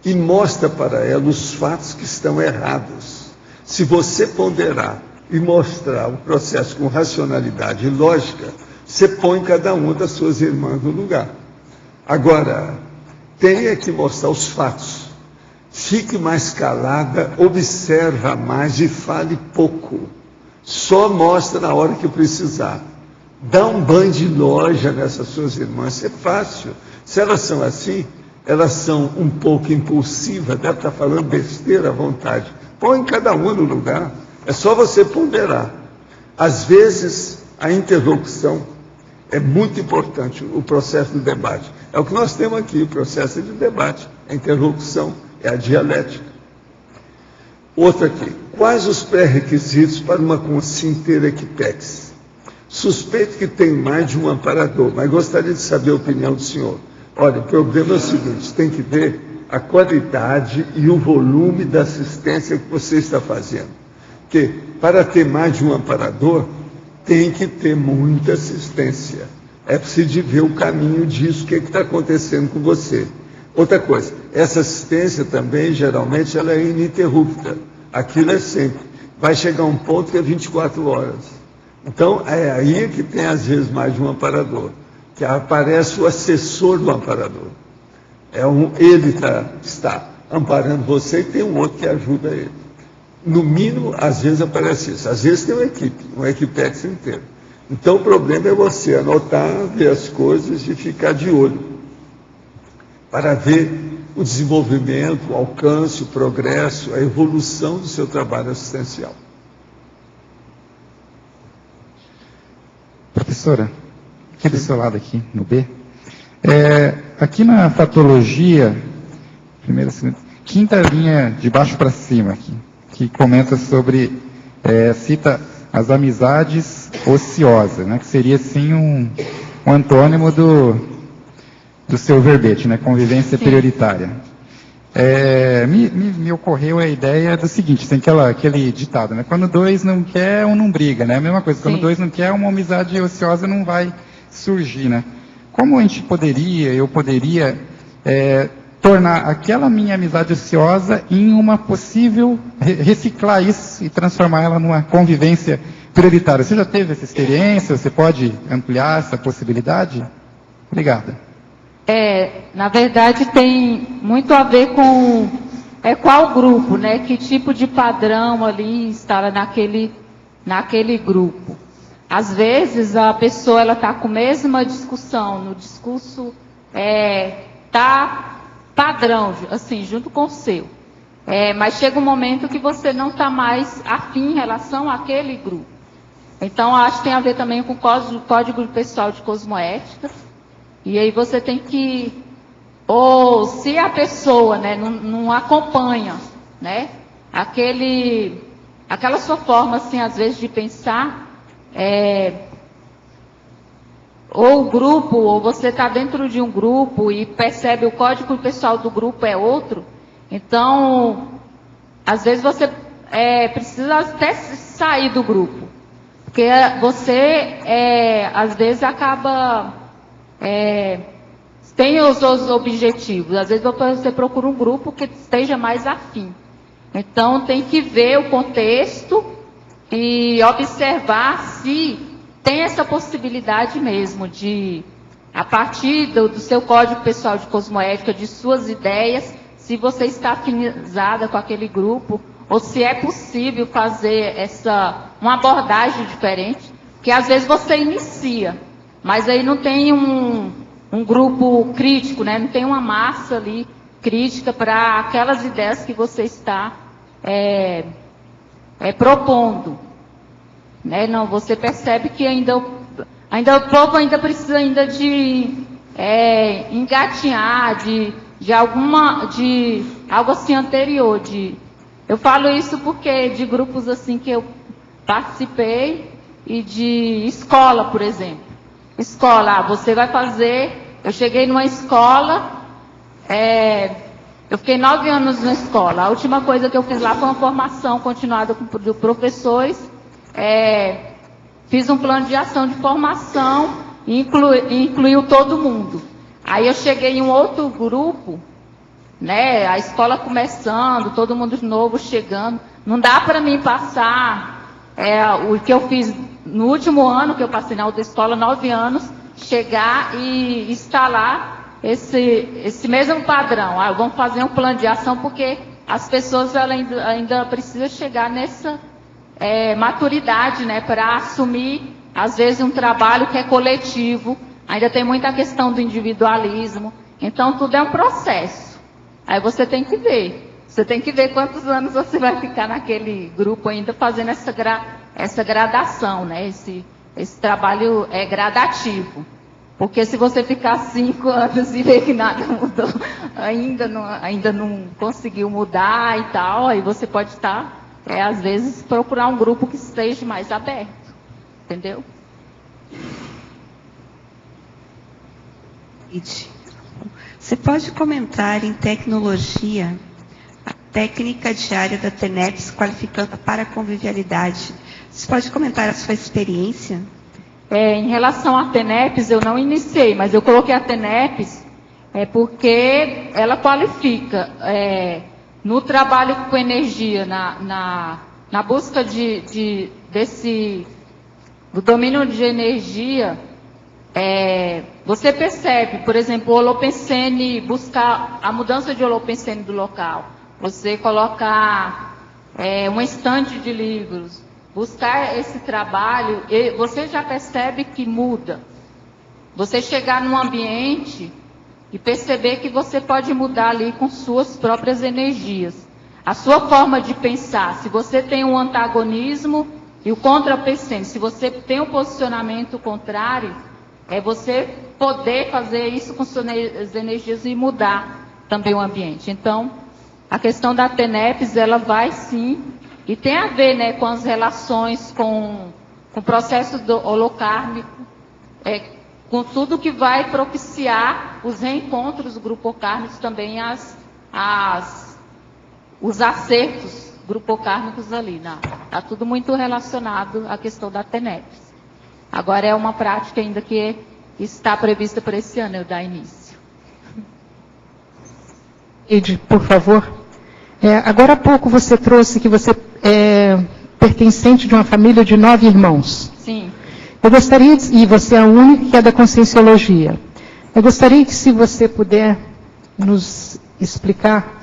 e mostra para ela os fatos que estão errados. Se você ponderar e mostrar o processo com racionalidade e lógica, você põe cada uma das suas irmãs no lugar. Agora, tenha que mostrar os fatos. Fique mais calada, observa mais e fale pouco. Só mostra na hora que precisar. Dá um banho de loja nessas suas irmãs, isso é fácil. Se elas são assim, elas são um pouco impulsivas, deve estar falando besteira à vontade. Põe cada uma no lugar, é só você ponderar. Às vezes, a interlocução é muito importante, o processo do debate. É o que nós temos aqui, o processo de debate, a interlocução, é a dialética. Outro aqui, quais os pré-requisitos para uma consciência interequipex? Suspeito que tem mais de um amparador, mas gostaria de saber a opinião do senhor. Olha, o problema é o seguinte, tem que ver a qualidade e o volume da assistência que você está fazendo. Porque para ter mais de um amparador, tem que ter muita assistência. É preciso ver o caminho disso, o que está acontecendo com você. Outra coisa, essa assistência também, geralmente, ela é ininterrupta. Aquilo é sempre. Vai chegar um ponto que é 24 horas. Então, é aí que tem, às vezes, mais de um amparador. Que aparece o assessor do amparador. Ele está amparando você e tem um outro que ajuda ele. No mínimo, às vezes aparece isso. Às vezes tem uma equipex inteira. Então, o problema é você anotar, ver as coisas e ficar de olho. Para ver o desenvolvimento, o alcance, o progresso, a evolução do seu trabalho assistencial. Professora, aqui do seu lado aqui, no B, aqui na fatologia, primeira, segunda, quinta linha de baixo para cima aqui, que comenta sobre, cita as amizades ociosas, né, que seria assim um antônimo do seu verbete, né, convivência prioritária. Me ocorreu a ideia do seguinte, tem aquele ditado, né, quando dois não quer, um não briga, né, a mesma coisa, quando dois não quer, uma amizade ociosa não vai surgir, né. Como eu poderia tornar aquela minha amizade ociosa em uma possível, reciclar isso e transformar ela numa convivência prioritária? Você já teve essa experiência? Você pode ampliar essa possibilidade? Obrigada. Na verdade, tem muito a ver com qual grupo, né? Que tipo de padrão ali está naquele grupo. Às vezes, a pessoa está com a mesma discussão, no discurso está padrão, assim, junto com o seu. Mas chega um momento que você não está mais afim em relação àquele grupo. Então, acho que tem a ver também com o Código Pessoal de Cosmoética. E aí você tem que, ou se a pessoa, né, não acompanha, né, aquela sua forma, assim, às vezes, de pensar, ou o grupo, ou você está dentro de um grupo e percebe o código pessoal do grupo é outro, então, às vezes você precisa até sair do grupo, porque você, às vezes, acaba... tem os objetivos. Às vezes você procura um grupo que esteja mais afim. Então tem que ver o contexto e observar se tem essa possibilidade mesmo de, a partir do seu código pessoal de cosmoética, de suas ideias, se você está afinizada com aquele grupo, ou se é possível fazer uma abordagem diferente, porque às vezes você inicia, mas aí não tem um grupo crítico, né? Não tem uma massa ali crítica para aquelas ideias que você está propondo. Né? Não, você percebe que ainda o povo ainda precisa ainda de engatinhar, de algo assim anterior. Eu falo isso porque de grupos assim que eu participei e de escola, por exemplo. Escola, você vai fazer... Eu cheguei numa escola, eu fiquei 9 anos na escola. A última coisa que eu fiz lá foi uma formação continuada de professores. Fiz um plano de ação de formação e incluiu todo mundo. Aí eu cheguei em um outro grupo, né, a escola começando, todo mundo de novo chegando. não dá para mim passar o que eu fiz no último ano, que eu passei na autoescola, 9 anos, chegar e instalar esse mesmo padrão. Vamos fazer um plano de ação, porque as pessoas ainda precisam chegar nessa maturidade, né, para assumir, às vezes, um trabalho que é coletivo. Ainda tem muita questão do individualismo. Então, tudo é um processo. Aí você tem que ver. Você tem que ver quantos anos você vai ficar naquele grupo ainda fazendo essa gradação, né? Esse trabalho é gradativo. Porque se você ficar 5 anos e ver que nada mudou, ainda não conseguiu mudar e tal, aí você pode estar, às vezes, procurar um grupo que esteja mais aberto. Entendeu? Você pode comentar em tecnologia a técnica diária da TENEPS qualificando para a convivialidade? Você pode comentar a sua experiência? Em relação à TENEPS, eu não iniciei, mas eu coloquei a TENEPS porque ela qualifica no trabalho com energia, na busca do domínio de energia. Você percebe, por exemplo, o holopensene, buscar a mudança de holopensene do local. Você colocar um estande de livros, buscar esse trabalho, você já percebe que muda. Você chegar num ambiente e perceber que você pode mudar ali com suas próprias energias. A sua forma de pensar, se você tem um antagonismo e o contrapensene, se você tem um posicionamento contrário, você poder fazer isso com suas energias e mudar também o ambiente. Então, a questão da TENEPS, ela vai sim, e tem a ver, né, com as relações com o processo do holocármico, com tudo que vai propiciar os reencontros grupocármicos, também os acertos grupocármicos ali. Está tudo muito relacionado à questão da TENEPS. Agora é uma prática ainda que está prevista para esse ano, eu dar início. Ede, por favor. Agora há pouco você trouxe que você é pertencente de uma família de 9 irmãos. Sim. Eu gostaria, e você é a única que é da Conscienciologia. Eu gostaria que, se você puder nos explicar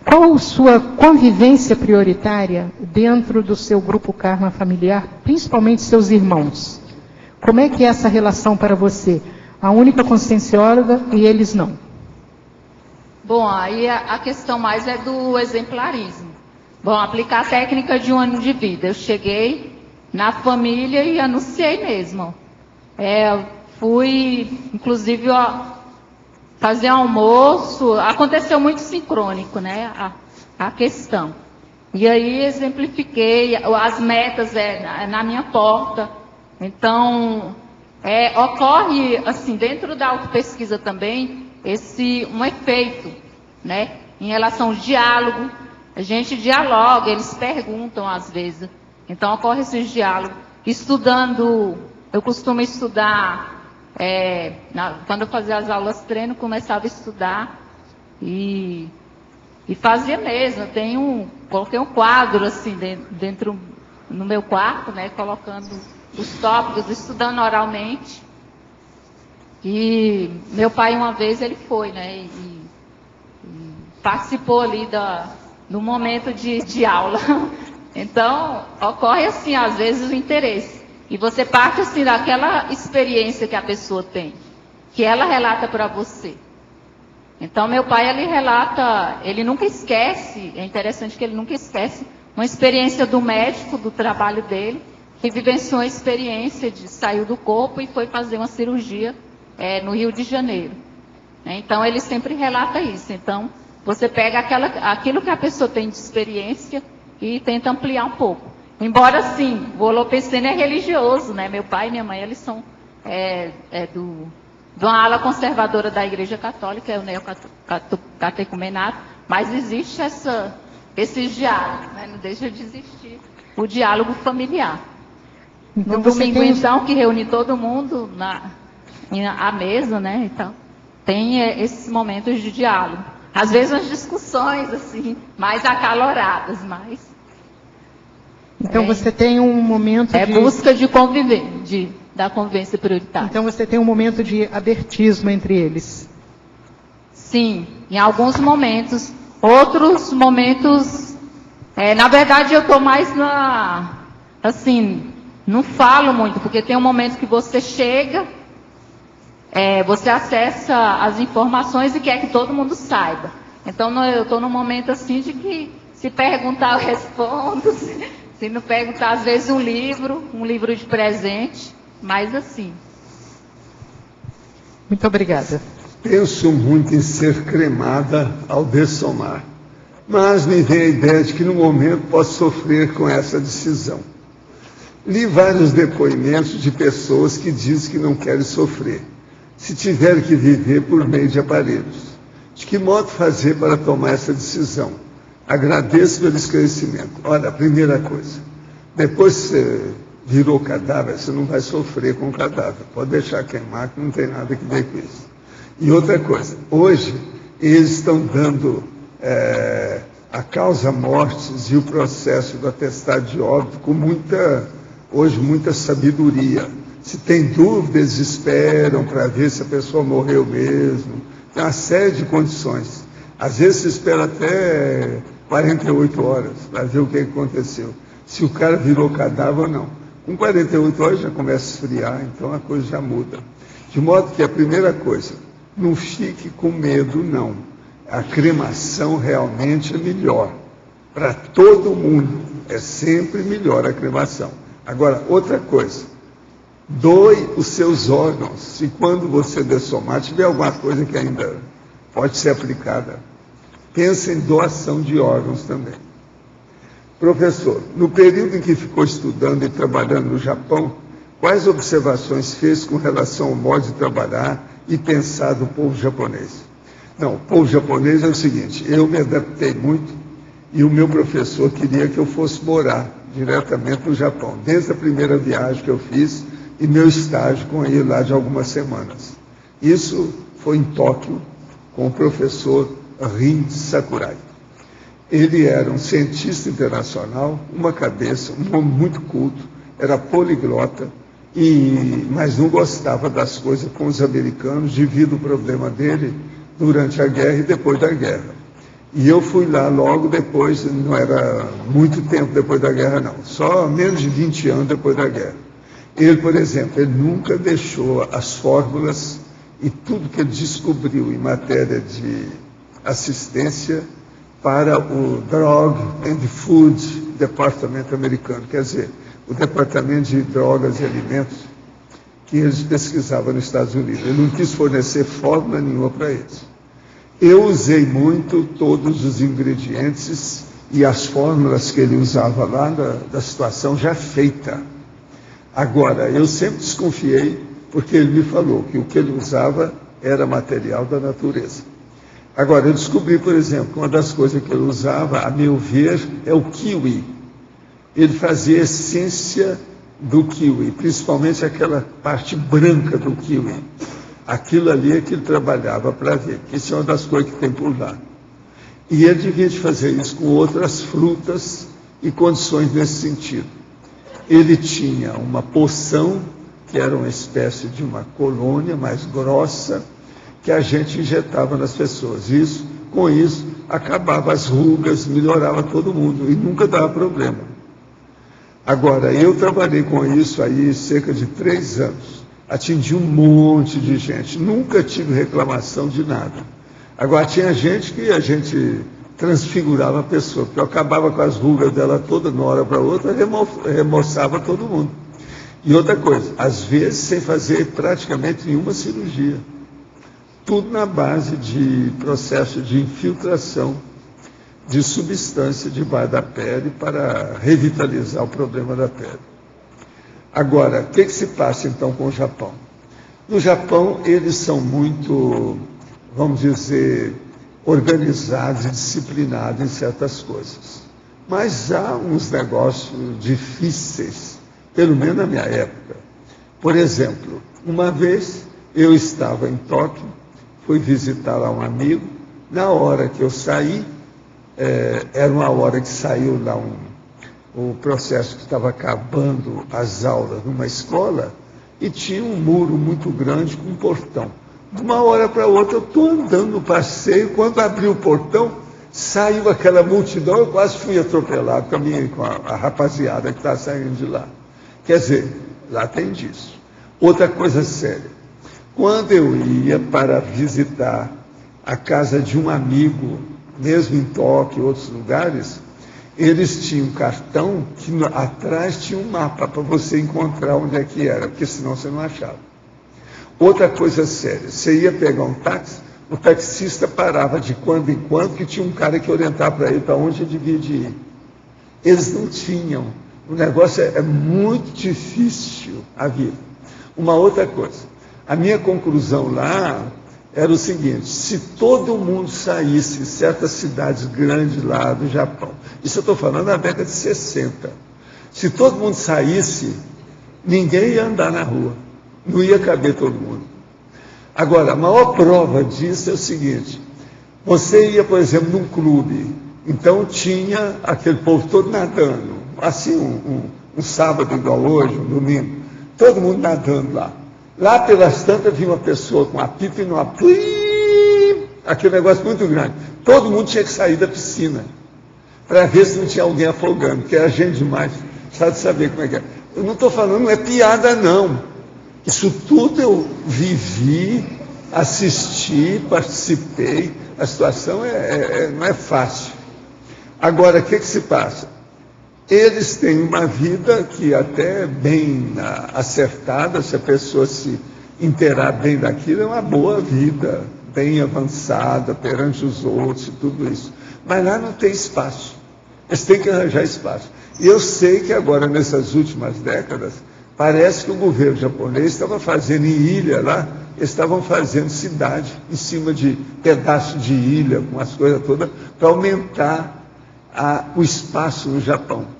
qual a sua convivência prioritária dentro do seu grupo karma familiar, principalmente seus irmãos. Como é que é essa relação para você? A única consciencióloga e eles não. Bom, aí a questão mais é do exemplarismo. Bom, aplicar a técnica de 1 ano de vida. Eu cheguei na família e anunciei mesmo. Fui, inclusive, fazer almoço. Aconteceu muito sincrônico, né? A questão. E aí exemplifiquei, as metas na minha porta. Então, ocorre, assim, dentro da autopesquisa também, um efeito, né? Em relação ao diálogo. A gente dialoga, eles perguntam às vezes. Então, ocorre esses diálogos. Estudando, eu costumo estudar, quando eu fazia as aulas treino, começava a estudar e fazia mesmo. Coloquei um quadro, assim, dentro no meu quarto, né? Colocando os tópicos, estudando oralmente. E meu pai, uma vez, ele foi, né? E participou ali do momento de aula. Então, ocorre assim, às vezes, o interesse. E você parte, assim, daquela experiência que a pessoa tem, que ela relata para você. Então, meu pai, ele relata, ele nunca esquece, é interessante que ele nunca esquece, uma experiência do médico, do trabalho dele, que vivenciou a experiência saiu do corpo e foi fazer uma cirurgia no Rio de Janeiro. Então, ele sempre relata isso. Então, você pega aquilo que a pessoa tem de experiência e tenta ampliar um pouco. Embora, sim, o holopensene é religioso, né? Meu pai e minha mãe, eles são de uma ala conservadora da Igreja Católica, é o neocatecumenato, mas existe esse diálogo, né? Não deixa de existir o diálogo familiar. Então, no domingo, então, que reúne todo mundo à mesa, né? Então, tem esses momentos de diálogo. Às vezes, umas discussões, assim, mais acaloradas, mas Então você tem um momento É de... busca de conviver, da convivência prioritária. Então você tem um momento de abertismo entre eles. Sim, em alguns momentos. Outros momentos, na verdade eu estou mais assim, não falo muito, porque tem um momento que você chega, você acessa as informações e quer que todo mundo saiba. Então eu estou num momento assim de que se perguntar eu respondo, se não perguntar às vezes um livro de presente, mas assim. Muito obrigada. Penso muito em ser cremada ao dessomar, mas me vem a ideia de que no momento posso sofrer com essa decisão. Li vários depoimentos de pessoas que dizem que não querem sofrer, se tiverem que viver por meio de aparelhos. De que modo fazer para tomar essa decisão? Agradeço pelo esclarecimento. Olha, a primeira coisa, depois que você virou cadáver, você não vai sofrer com o cadáver. Pode deixar queimar, que não tem nada que ver com isso. E outra coisa, hoje eles estão dando a causa mortes e o processo do atestado de óbito com muita sabedoria. Se tem dúvida, eles esperam para ver se a pessoa morreu mesmo. Tem uma série de condições. Às vezes se espera até 48 horas para ver o que aconteceu. Se o cara virou cadáver ou não. Com 48 horas já começa a esfriar, então a coisa já muda. De modo que a primeira coisa, não fique com medo, não. A cremação realmente é melhor. Para todo mundo, é sempre melhor a cremação. Agora, outra coisa, doe os seus órgãos. Se quando você dessomar, tiver alguma coisa que ainda pode ser aplicada, pense em doação de órgãos também. Professor, no período em que ficou estudando e trabalhando no Japão, quais observações fez com relação ao modo de trabalhar e pensar do povo japonês? Não, o povo japonês é o seguinte, eu me adaptei muito e o meu professor queria que eu fosse morar diretamente no Japão, desde a primeira viagem que eu fiz e meu estágio com ele lá de algumas semanas. Isso foi em Tóquio, com o professor Rin Sakurai. Ele era um cientista internacional, uma cabeça, um homem muito culto, era poliglota, mas não gostava das coisas com os americanos, devido ao problema dele durante a guerra e depois da guerra. E eu fui lá logo depois, não era muito tempo depois da guerra não, só menos de 20 anos depois da guerra. Ele, por exemplo, ele nunca deixou as fórmulas e tudo que ele descobriu em matéria de assistência para o Drug and Food Departamento americano, quer dizer, o Departamento de Drogas e Alimentos que eles pesquisavam nos Estados Unidos. Ele não quis fornecer fórmula nenhuma para eles. Eu usei muito todos os ingredientes e as fórmulas que ele usava lá da situação já feita. Agora, eu sempre desconfiei, porque ele me falou que o que ele usava era material da natureza. Agora, eu descobri, por exemplo, que uma das coisas que ele usava, a meu ver, é o kiwi. Ele fazia a essência do kiwi, principalmente aquela parte branca do kiwi. Aquilo ali é que ele trabalhava para ver, que isso é uma das coisas que tem por lá. E ele devia de fazer isso com outras frutas e condições nesse sentido. Ele tinha uma poção, que era uma espécie de uma colônia mais grossa, que a gente injetava nas pessoas. Com isso, acabava as rugas, melhorava todo mundo e nunca dava problema. Agora, eu trabalhei com isso aí cerca de 3 anos. Atingi um monte de gente, nunca tive reclamação de nada. Agora, tinha gente que a gente transfigurava a pessoa, porque eu acabava com as rugas dela toda, de uma hora para outra, remoçava todo mundo. E outra coisa, às vezes sem fazer praticamente nenhuma cirurgia. Tudo na base de processo de infiltração de substância debaixo da pele para revitalizar o problema da pele. Agora, o que se passa então com o Japão? No Japão, eles são muito, vamos dizer, organizados e disciplinados em certas coisas. Mas há uns negócios difíceis, pelo menos na minha época. Por exemplo, uma vez eu estava em Tóquio, fui visitar lá um amigo, na hora que eu saí, era uma hora que saiu lá o processo que estava acabando as aulas numa escola e tinha um muro muito grande com um portão. De uma hora para outra, eu estou andando no passeio, quando abri o portão, saiu aquela multidão, eu quase fui atropelado com a rapaziada que está saindo de lá. Quer dizer, lá tem disso. Outra coisa séria, quando eu ia para visitar a casa de um amigo, mesmo em Tóquio e outros lugares, eles tinham um cartão que atrás tinha um mapa para você encontrar onde é que era, porque senão você não achava. Outra coisa séria, você ia pegar um táxi, o taxista parava de quando em quando, que tinha um cara que orientava para ele para onde ele devia de ir. Eles não tinham. O negócio é muito difícil a vida. Uma outra coisa, a minha conclusão lá era o seguinte: se todo mundo saísse em certas cidades grandes lá do Japão, isso eu estou falando na década de 60, se todo mundo saísse, ninguém ia andar na rua, não ia caber todo mundo. Agora, a maior prova disso é o seguinte: você ia, por exemplo, num clube, então tinha aquele povo todo nadando, assim, um sábado igual hoje, um domingo, todo mundo nadando lá. Lá pelas tantas vinha uma pessoa com a pipa e numa plim, aquele negócio muito grande. Todo mundo tinha que sair da piscina para ver se não tinha alguém afogando, porque era gente demais, só de saber como é que é. Eu não estou falando, não é piada não. Isso tudo eu vivi, assisti, participei. A situação não é fácil. Agora, o que se passa? Eles têm uma vida que até é bem acertada, se a pessoa se inteirar bem daquilo, é uma boa vida, bem avançada perante os outros e tudo isso. Mas lá não tem espaço. Eles têm que arranjar espaço. E eu sei que agora, nessas últimas décadas, parece que o governo japonês estava fazendo em ilha lá, eles estavam fazendo cidade em cima de pedaços de ilha, com as coisas todas, para aumentar o espaço no Japão.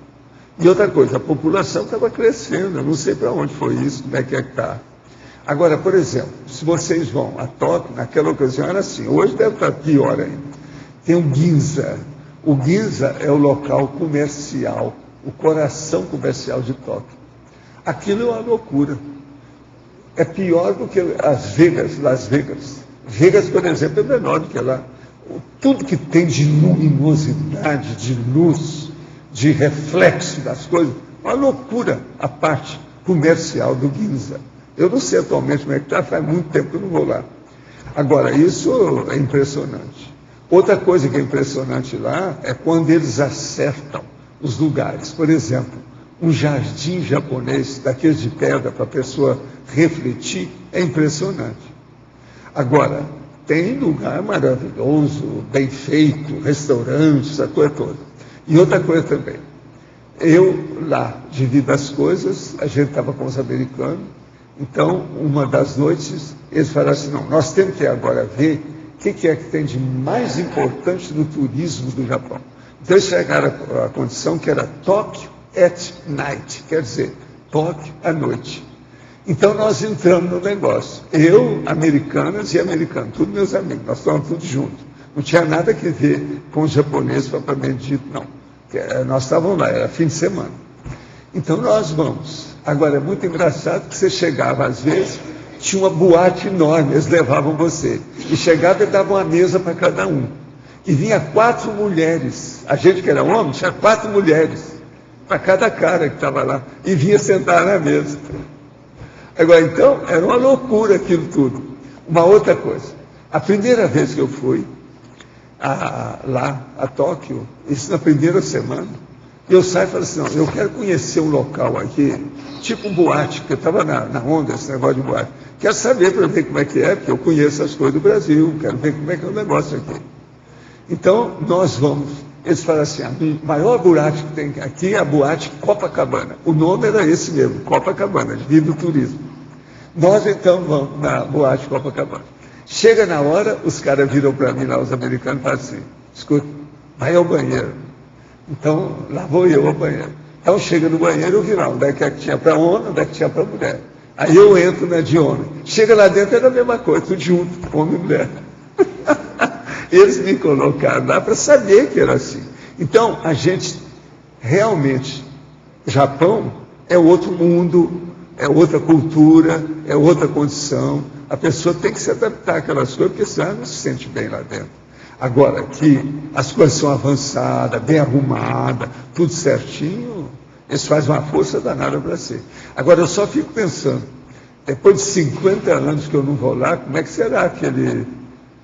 E outra coisa, a população estava crescendo, eu não sei para onde foi isso, como é que está. Agora, por exemplo, se vocês vão a Tóquio, naquela ocasião era assim, hoje deve estar pior ainda. Tem o Ginza. O Ginza é o local comercial, o coração comercial de Tóquio. Aquilo é uma loucura. É pior do que Las Vegas. Vegas, por exemplo, é menor do que lá. Tudo que tem de luminosidade, de luz, de reflexo das coisas, uma loucura a parte comercial do Ginza. Eu não sei atualmente como é que está, faz muito tempo que eu não vou lá. Agora, isso é impressionante. Outra coisa que é impressionante lá é quando eles acertam os lugares. Por exemplo, um jardim japonês, daqueles de pedra, para a pessoa refletir, é impressionante. Agora, tem lugar maravilhoso, bem feito, restaurantes, essa coisa toda. E outra coisa também, eu lá, devido às coisas, a gente estava com os americanos, então, uma das noites, eles falaram assim, não, nós temos que agora ver o que é que tem de mais importante no turismo do Japão. Então, eles chegaram à condição que era Tóquio at night, quer dizer, Tóquio à noite. Então, nós entramos no negócio. Eu, americanas e americanos, todos meus amigos, nós estávamos todos juntos. Não tinha nada que ver com os japoneses, propriamente dito, não. Nós estávamos lá, era fim de semana. Então, nós vamos. Agora, é muito engraçado que você chegava, às vezes, tinha uma boate enorme, eles levavam você. E chegava e davam uma mesa para cada um. E vinha 4 mulheres. A gente que era homem, tinha 4 mulheres para cada cara que estava lá. E vinha sentar na mesa. Agora, então, era uma loucura aquilo tudo. Uma outra coisa. A primeira vez que eu fui lá a Tóquio, isso na primeira semana, eu saio e falo assim, não, eu quero conhecer um local aqui, tipo um boate, porque eu estava na onda esse negócio de boate. Quero saber para ver como é que é, porque eu conheço as coisas do Brasil, quero ver como é que é o negócio aqui. Então, nós vamos. Eles falam assim, a maior boate que tem aqui é a boate Copacabana. O nome era esse mesmo, Copacabana, devido ao turismo. Nós, então, vamos na boate Copacabana. Chega na hora, os caras viram para mim lá, os americanos, e falam assim, escuta, vai ao banheiro. Então, lá vou eu ao banheiro. Então, chega no banheiro, eu vi lá, onde é que tinha para homem, onde é que tinha para mulher. Aí eu entro na de homem. Chega lá dentro, era a mesma coisa, tudo junto, homem e mulher. Eles me colocaram lá para saber que era assim. Então, a gente realmente Japão é outro mundo, é outra cultura, é outra condição. A pessoa tem que se adaptar àquelas coisas, porque senão ela não se sente bem lá dentro. Agora, que as coisas são avançadas, bem arrumadas, tudo certinho, eles fazem uma força danada para si. Agora, eu só fico pensando, depois de 50 anos que eu não vou lá, como é que será aquele,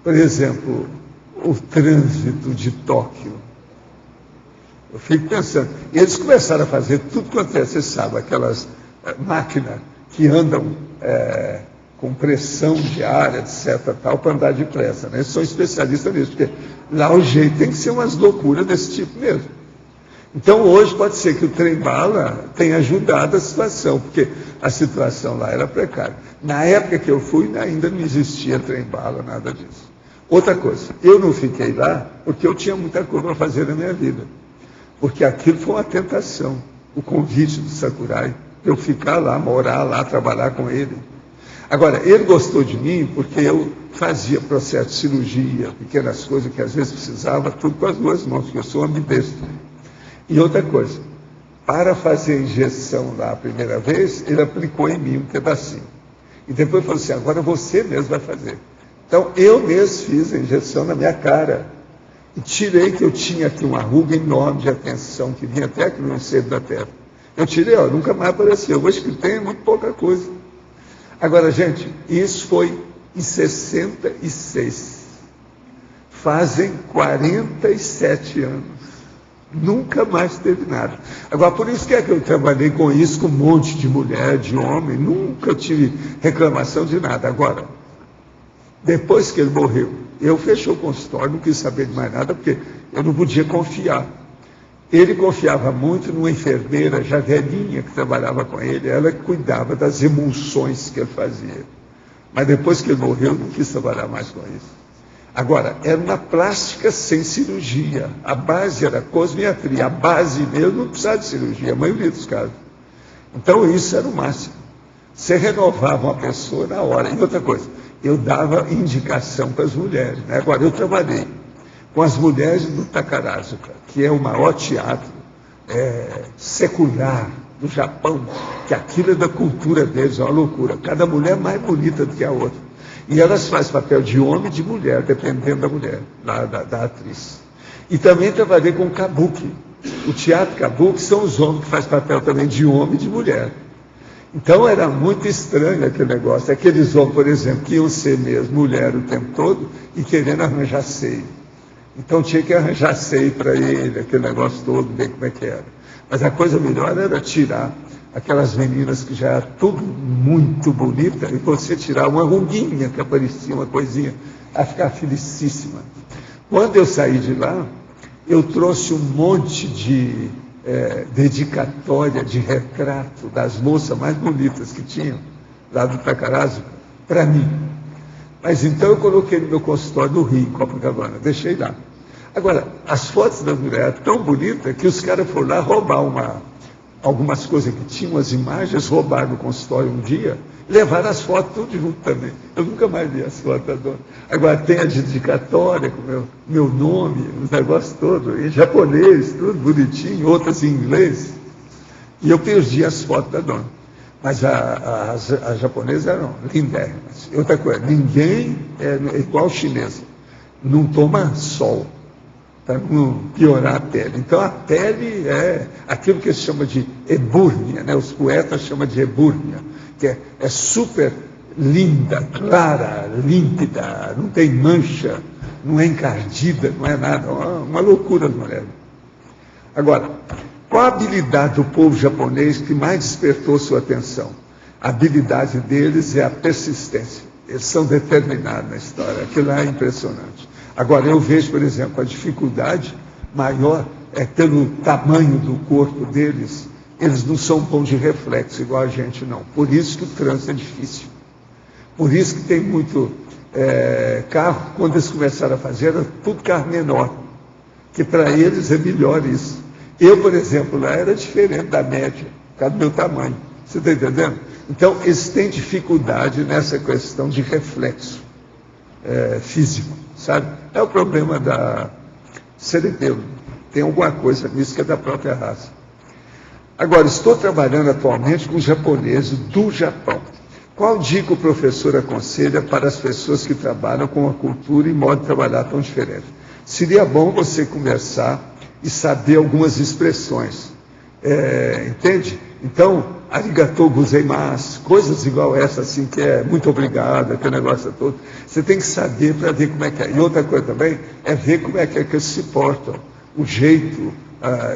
por exemplo, o trânsito de Tóquio? Eu fico pensando. E eles começaram a fazer tudo quanto é, você sabe, aquelas máquinas que andam com pressão de ar, etc., tal, para andar depressa. Né? Eles são especialistas nisso, porque lá o jeito tem que ser umas loucuras desse tipo mesmo. Então, hoje pode ser que o trem-bala tenha ajudado a situação, porque a situação lá era precária. Na época que eu fui, ainda não existia trem-bala, nada disso. Outra coisa, eu não fiquei lá porque eu tinha muita coisa para fazer na minha vida. Porque aquilo foi uma tentação, o convite do Sakurai, eu ficar lá, morar lá, trabalhar com ele. Agora, ele gostou de mim porque eu fazia processo de cirurgia, pequenas coisas que às vezes precisava, tudo com as duas mãos, porque eu sou ambidestro. E outra coisa, para fazer a injeção lá a primeira vez, ele aplicou em mim um pedacinho. E depois falou assim, agora você mesmo vai fazer. Então, eu mesmo fiz a injeção na minha cara. E tirei que eu tinha aqui uma ruga enorme de atenção, que vinha até aqui no centro da terra. Eu tirei, nunca mais apareceu. Hoje que tem, é muito pouca coisa. Agora, gente, isso foi em 66. Fazem 47 anos. Nunca mais teve nada. Agora, por isso que eu trabalhei com isso, com um monte de mulher, de homem. Nunca tive reclamação de nada. Agora, depois que ele morreu, eu fechei o consultório, não quis saber de mais nada, porque eu não podia confiar. Ele confiava muito numa enfermeira já velhinha que trabalhava com ele, ela que cuidava das emulsões que ele fazia. Mas depois que ele morreu, eu não quis trabalhar mais com isso. Agora, era uma plástica sem cirurgia. A base era cosmiatria. A base mesmo não precisava de cirurgia, a maioria dos casos. Então, isso era o máximo. Você renovava uma pessoa na hora. E outra coisa, eu dava indicação para as mulheres. Né? Agora, eu trabalhei com as mulheres do Takarazuka, que é o maior teatro secular do Japão, que aquilo é da cultura deles, é uma loucura. Cada mulher mais bonita do que a outra. E elas fazem papel de homem e de mulher, dependendo da mulher, da atriz. E também trabalhei com o Kabuki. O teatro Kabuki são os homens que fazem papel também de homem e de mulher. Então era muito estranho aquele negócio. Aqueles homens, por exemplo, que iam ser mesmo mulher o tempo todo e querendo arranjar seio. Então tinha que arranjar seio para ele, aquele negócio todo, ver como é que era. Mas a coisa melhor era tirar aquelas meninas que já era tudo muito bonita, e você tirar uma ruguinha que aparecia, uma coisinha, a ficar felicíssima. Quando eu saí de lá, eu trouxe um monte de dedicatória, de retrato das moças mais bonitas que tinham, lá do Takarazuka, para mim. Mas então eu coloquei no meu consultório no Rio, em Copacabana, deixei lá. Agora, as fotos das mulheres eram tão bonitas que os caras foram lá roubar algumas coisas que tinham, as imagens, roubaram no consultório um dia, levaram as fotos tudo junto também. Eu nunca mais vi as fotos da dona. Agora tem a dedicatória com meu nome, os negócios todos, em japonês, tudo bonitinho, outras em inglês. E eu perdi as fotos da dona. Mas as japonesas eram lindérrimas. Outra coisa, ninguém é igual chinesa. Não toma sol, para não piorar a pele. Então a pele é aquilo que se chama de ebúrnia, né? Os poetas chamam de ebúrnia, que é super linda, clara, límpida, não tem mancha, não é encardida, não é nada. Uma loucura as mulheres. Agora, qual a habilidade do povo japonês que mais despertou sua atenção? A habilidade deles é a persistência. Eles são determinados na história. Aquilo é impressionante. Agora, eu vejo, por exemplo, a dificuldade maior é pelo tamanho do corpo deles. Eles não são bons de reflexo, igual a gente, não. Por isso que o trânsito é difícil. Por isso que tem muito carro, quando eles começaram a fazer, era tudo carro menor. Que para eles é melhor isso. Eu, por exemplo, lá era diferente da média, por causa do meu tamanho. Você está entendendo? Então, eles têm dificuldade nessa questão de reflexo físico, sabe? É o problema da cerebelo. Tem alguma coisa nisso que é da própria raça. Agora, estou trabalhando atualmente com japoneses do Japão. Qual dica o professor aconselha para as pessoas que trabalham com a cultura e modo de trabalhar tão diferente? Seria bom você conversar e saber algumas expressões. Entende? Então, arigatou gozaimasu, coisas igual essa, assim, que é muito obrigado, aquele negócio todo. Você tem que saber para ver como é que é. E outra coisa também é ver como é que eles se portam. O jeito,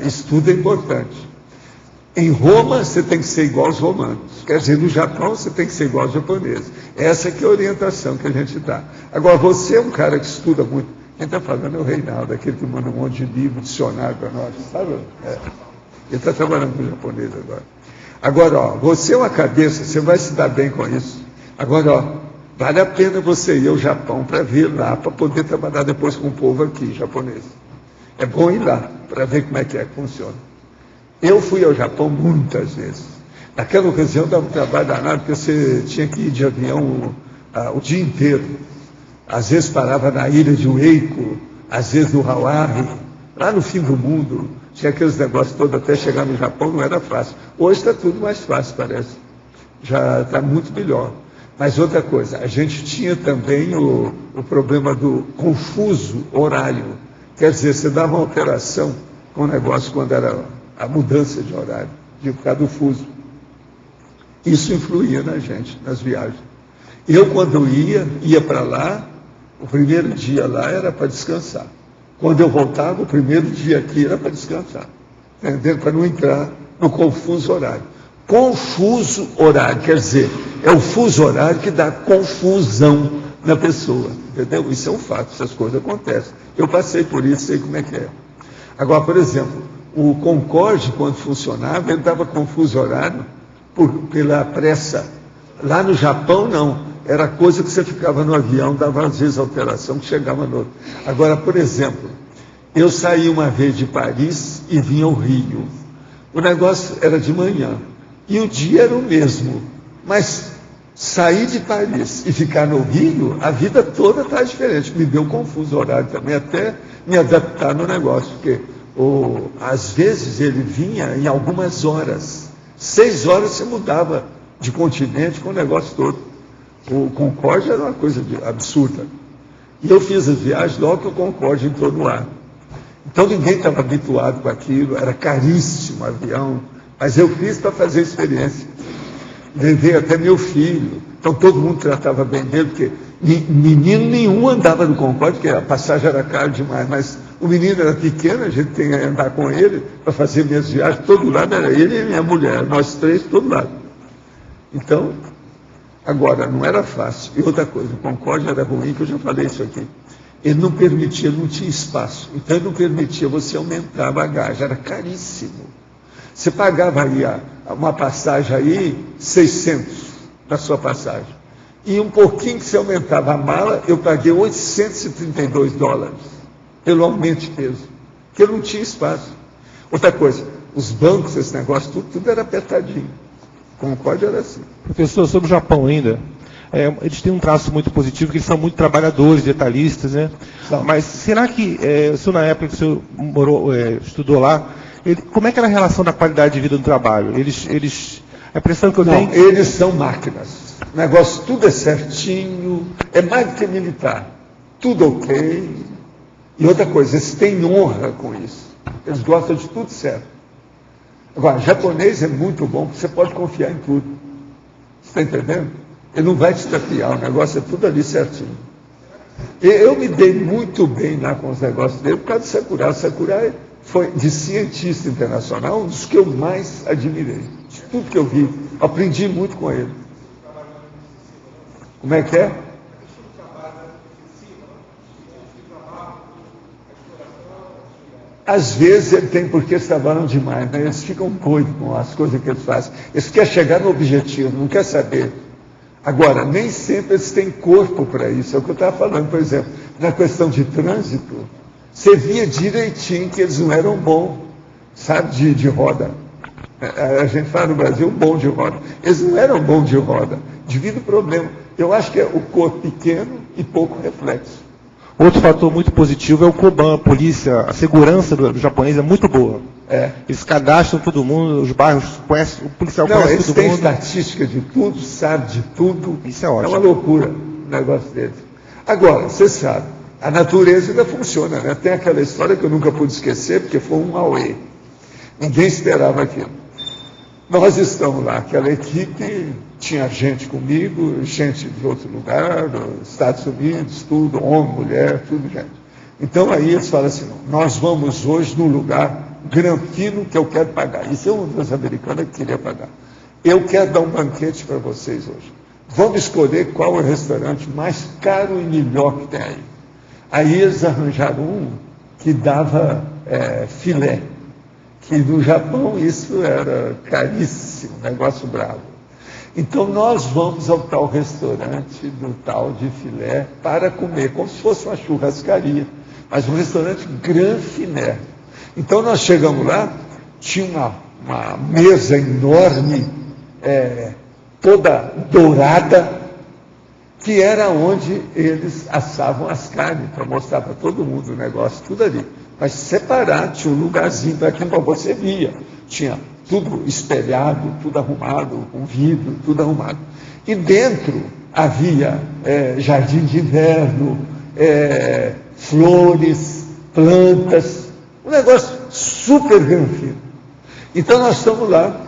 isso tudo é importante. Em Roma, você tem que ser igual aos romanos. Quer dizer, no Japão, você tem que ser igual aos japoneses. Essa que é a orientação que a gente dá. Agora, você é um cara que estuda muito. Quem está falando é o Reinaldo, aquele que manda um monte de livro, dicionário para nós, sabe? Ele está trabalhando com o japonês agora. Agora, ó, você é uma cabeça, você vai se dar bem com isso. Agora, ó, vale a pena você ir ao Japão para ver lá, para poder trabalhar depois com o povo aqui, japonês. É bom ir lá, para ver como é que funciona. Eu fui ao Japão muitas vezes. Naquela ocasião dava um trabalho danado, porque você tinha que ir de avião o dia inteiro. Às vezes parava na ilha de Ueiko, às vezes no Hawaii, lá no fim do mundo. Tinha aqueles negócios todos até chegar no Japão, não era fácil. Hoje está tudo mais fácil, parece. Já está muito melhor. Mas outra coisa, a gente tinha também o problema do confuso horário. Quer dizer, você dava uma alteração com o negócio quando era a mudança de horário, por causa do fuso. Isso influía na gente, nas viagens. Eu, quando ia para lá, o primeiro dia lá era para descansar. Quando eu voltava, o primeiro dia aqui era para descansar. Entendeu? Para não entrar no confuso horário. Confuso horário, quer dizer, é o fuso horário que dá confusão na pessoa. Entendeu? Isso é um fato, essas coisas acontecem. Eu passei por isso, sei como é que é. Agora, por exemplo, o Concorde, quando funcionava, ele dava confuso horário pela pressa. Lá no Japão, não. Era coisa que você ficava no avião, dava às vezes alteração, que chegava no outro. Agora, por exemplo, eu saí uma vez de Paris e vim ao Rio. O negócio era de manhã. E o dia era o mesmo. Mas sair de Paris e ficar no Rio, a vida toda está diferente. Me deu confuso horário também, até me adaptar no negócio, porque às vezes ele vinha em algumas horas. 6 horas você mudava de continente com o negócio todo. O Concorde era uma coisa absurda. E eu fiz as viagens logo que o Concorde entrou no ar. Então ninguém estava habituado com aquilo, era caríssimo o avião, mas eu fiz para fazer experiência. Levei até meu filho, então todo mundo tratava bem dele, porque menino nenhum andava no Concorde, porque a passagem era cara demais, mas o menino era pequeno, a gente tem que andar com ele para fazer minhas viagens, todo lado era ele e minha mulher, nós três, todo lado. Então, agora, não era fácil. E outra coisa, o Concorde era ruim, que eu já falei isso aqui. Ele não permitia, não tinha espaço. Então, ele não permitia você aumentar a bagagem, era caríssimo. Você pagava aí uma passagem aí, 600 na sua passagem. E um pouquinho que você aumentava a mala, eu paguei $832 pelo aumento de peso, porque não tinha espaço. Outra coisa, os bancos, esse negócio, tudo era apertadinho. Concorde era assim. Professor, sobre o Japão ainda, eles têm um traço muito positivo, que eles são muito trabalhadores, detalhistas, né? Não. Mas será que, o senhor, na época que o senhor estudou lá, como é que era a relação da qualidade de vida no trabalho? A impressão que eu tenho... Eles são máquinas. O negócio tudo é certinho, é mais do que militar. Tudo ok. E outra coisa, eles têm honra com isso. Eles gostam de tudo certo. Agora, japonês é muito bom, porque você pode confiar em tudo. Você está entendendo? Ele não vai te tapear, o negócio é tudo ali certinho. Eu me dei muito bem lá com os negócios dele por causa de Sakurai. Sakurai foi, de cientista internacional, um dos que eu mais admirei. De tudo que eu vi, aprendi muito com ele. Como é que é? Às vezes ele tem porque eles trabalham demais, né? Eles ficam doidos com as coisas que eles fazem. Eles querem chegar no objetivo, não querem saber. Agora, nem sempre eles têm corpo para isso. É o que eu estava falando, por exemplo, na questão de trânsito, você via direitinho que eles não eram bons, sabe, de roda. A gente fala no Brasil, bom de roda. Eles não eram bons de roda, devido ao problema. Eu acho que é o corpo pequeno e pouco reflexo. Outro fator muito positivo é o Koban, a polícia, a segurança do japonês é muito boa. Eles cadastram todo mundo, os bairros conhecem, o policial Não, conhece eles todo têm mundo. estatística de tudo, sabe de tudo. Isso é ótimo. É uma loucura o negócio deles. Agora, você sabe, a natureza ainda funciona, né? Tem aquela história que eu nunca pude esquecer, porque foi um auê. Ninguém esperava aquilo. Nós estamos lá, aquela equipe, tinha gente comigo, gente de outro lugar, dos Estados Unidos, tudo, homem, mulher, tudo gente. Então aí eles falam assim, nós vamos hoje num lugar granfino que eu quero pagar. Isso é um dos americanos que queria pagar. Eu quero dar um banquete para vocês hoje. Vamos escolher qual é o restaurante mais caro e melhor que tem aí. Aí eles arranjaram um que dava filé, que no Japão isso era caríssimo, negócio bravo. Então nós vamos ao tal restaurante do tal de filé para comer, como se fosse uma churrascaria, mas um restaurante Grand Finé. Então nós chegamos lá, tinha uma mesa enorme, toda dourada, que era onde eles assavam as carnes, para mostrar para todo mundo o negócio, tudo ali. Mas separado, tinha um lugarzinho para quem você via. Tinha tudo espelhado, tudo arrumado, com vidro, tudo arrumado. E dentro havia jardim de inverno, flores, plantas, um negócio super granfino. Então nós estamos lá,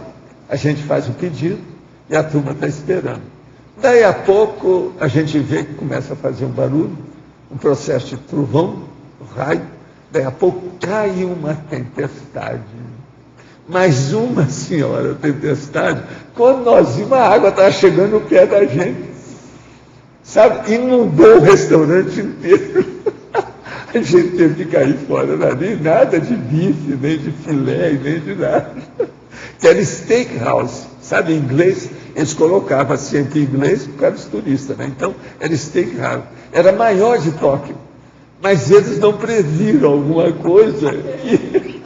a gente faz o pedido e a turma está esperando. Daí a pouco a gente vê que começa a fazer um barulho, um processo de trovão, raio, daí a pouco cai uma tempestade. Mais uma senhora tempestade, quando nós vimos a água estava chegando no pé da gente, sabe, inundou o restaurante inteiro. A gente teve que cair fora dali, nada de bife, nem de filé, nem de nada. Que era steakhouse, sabe, em inglês, eles colocavam assim aqui em inglês por causa dos turistas, né? Então, era steakhouse, era maior de Tóquio, mas eles não previram alguma coisa e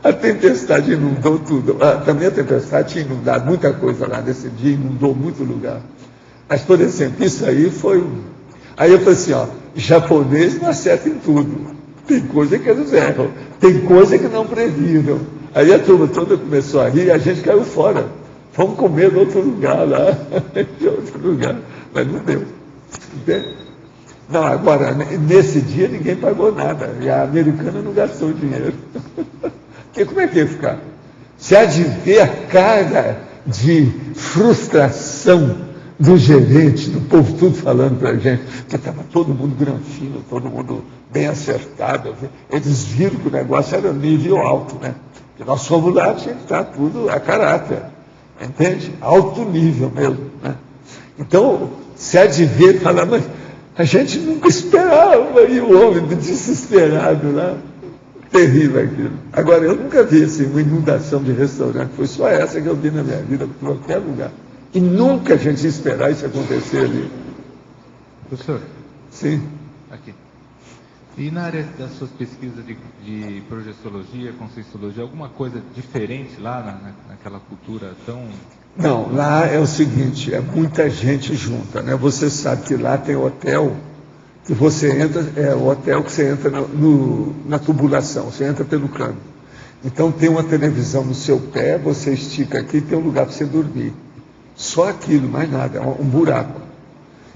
a tempestade inundou tudo. Também a tempestade tinha inundado muita coisa lá nesse dia, inundou muito lugar. Mas, por exemplo, isso aí foi... Aí eu falei assim, japonês não acerta em tudo. Tem coisa que eles erram, tem coisa que não previram. Aí a turma toda começou a rir e a gente caiu fora. Vamos comer em outro lugar lá, em outro lugar. Mas não deu. Entende? Não, agora, nesse dia ninguém pagou nada. E a americana não gastou dinheiro. Porque como é que ia ficar? Se há de ver a cara de frustração do gerente, do povo tudo falando para a gente, que estava todo mundo granfino, todo mundo bem acertado. Eles viram que o negócio era nível alto, né? Porque nós fomos lá, tinha que estar tudo a caráter, entende? Alto nível mesmo, né? Então, se há de ver, falar, mas a gente nunca esperava, e o homem desesperado lá, terrível aquilo. Agora, eu nunca vi assim, uma inundação de restaurante, foi só essa que eu vi na minha vida, em qualquer lugar. E nunca a gente ia esperar isso acontecer ali. Professor? Sim. Aqui. E na área das suas pesquisas de projeciologia, conscienciologia, alguma coisa diferente lá naquela cultura tão... Não, lá é o seguinte, é muita gente junta, né? Você sabe que lá tem hotel, que você entra, é o hotel que você entra na tubulação, você entra pelo cano. Então tem uma televisão no seu pé, você estica aqui e tem um lugar para você dormir. Só aquilo, mais nada, é um buraco.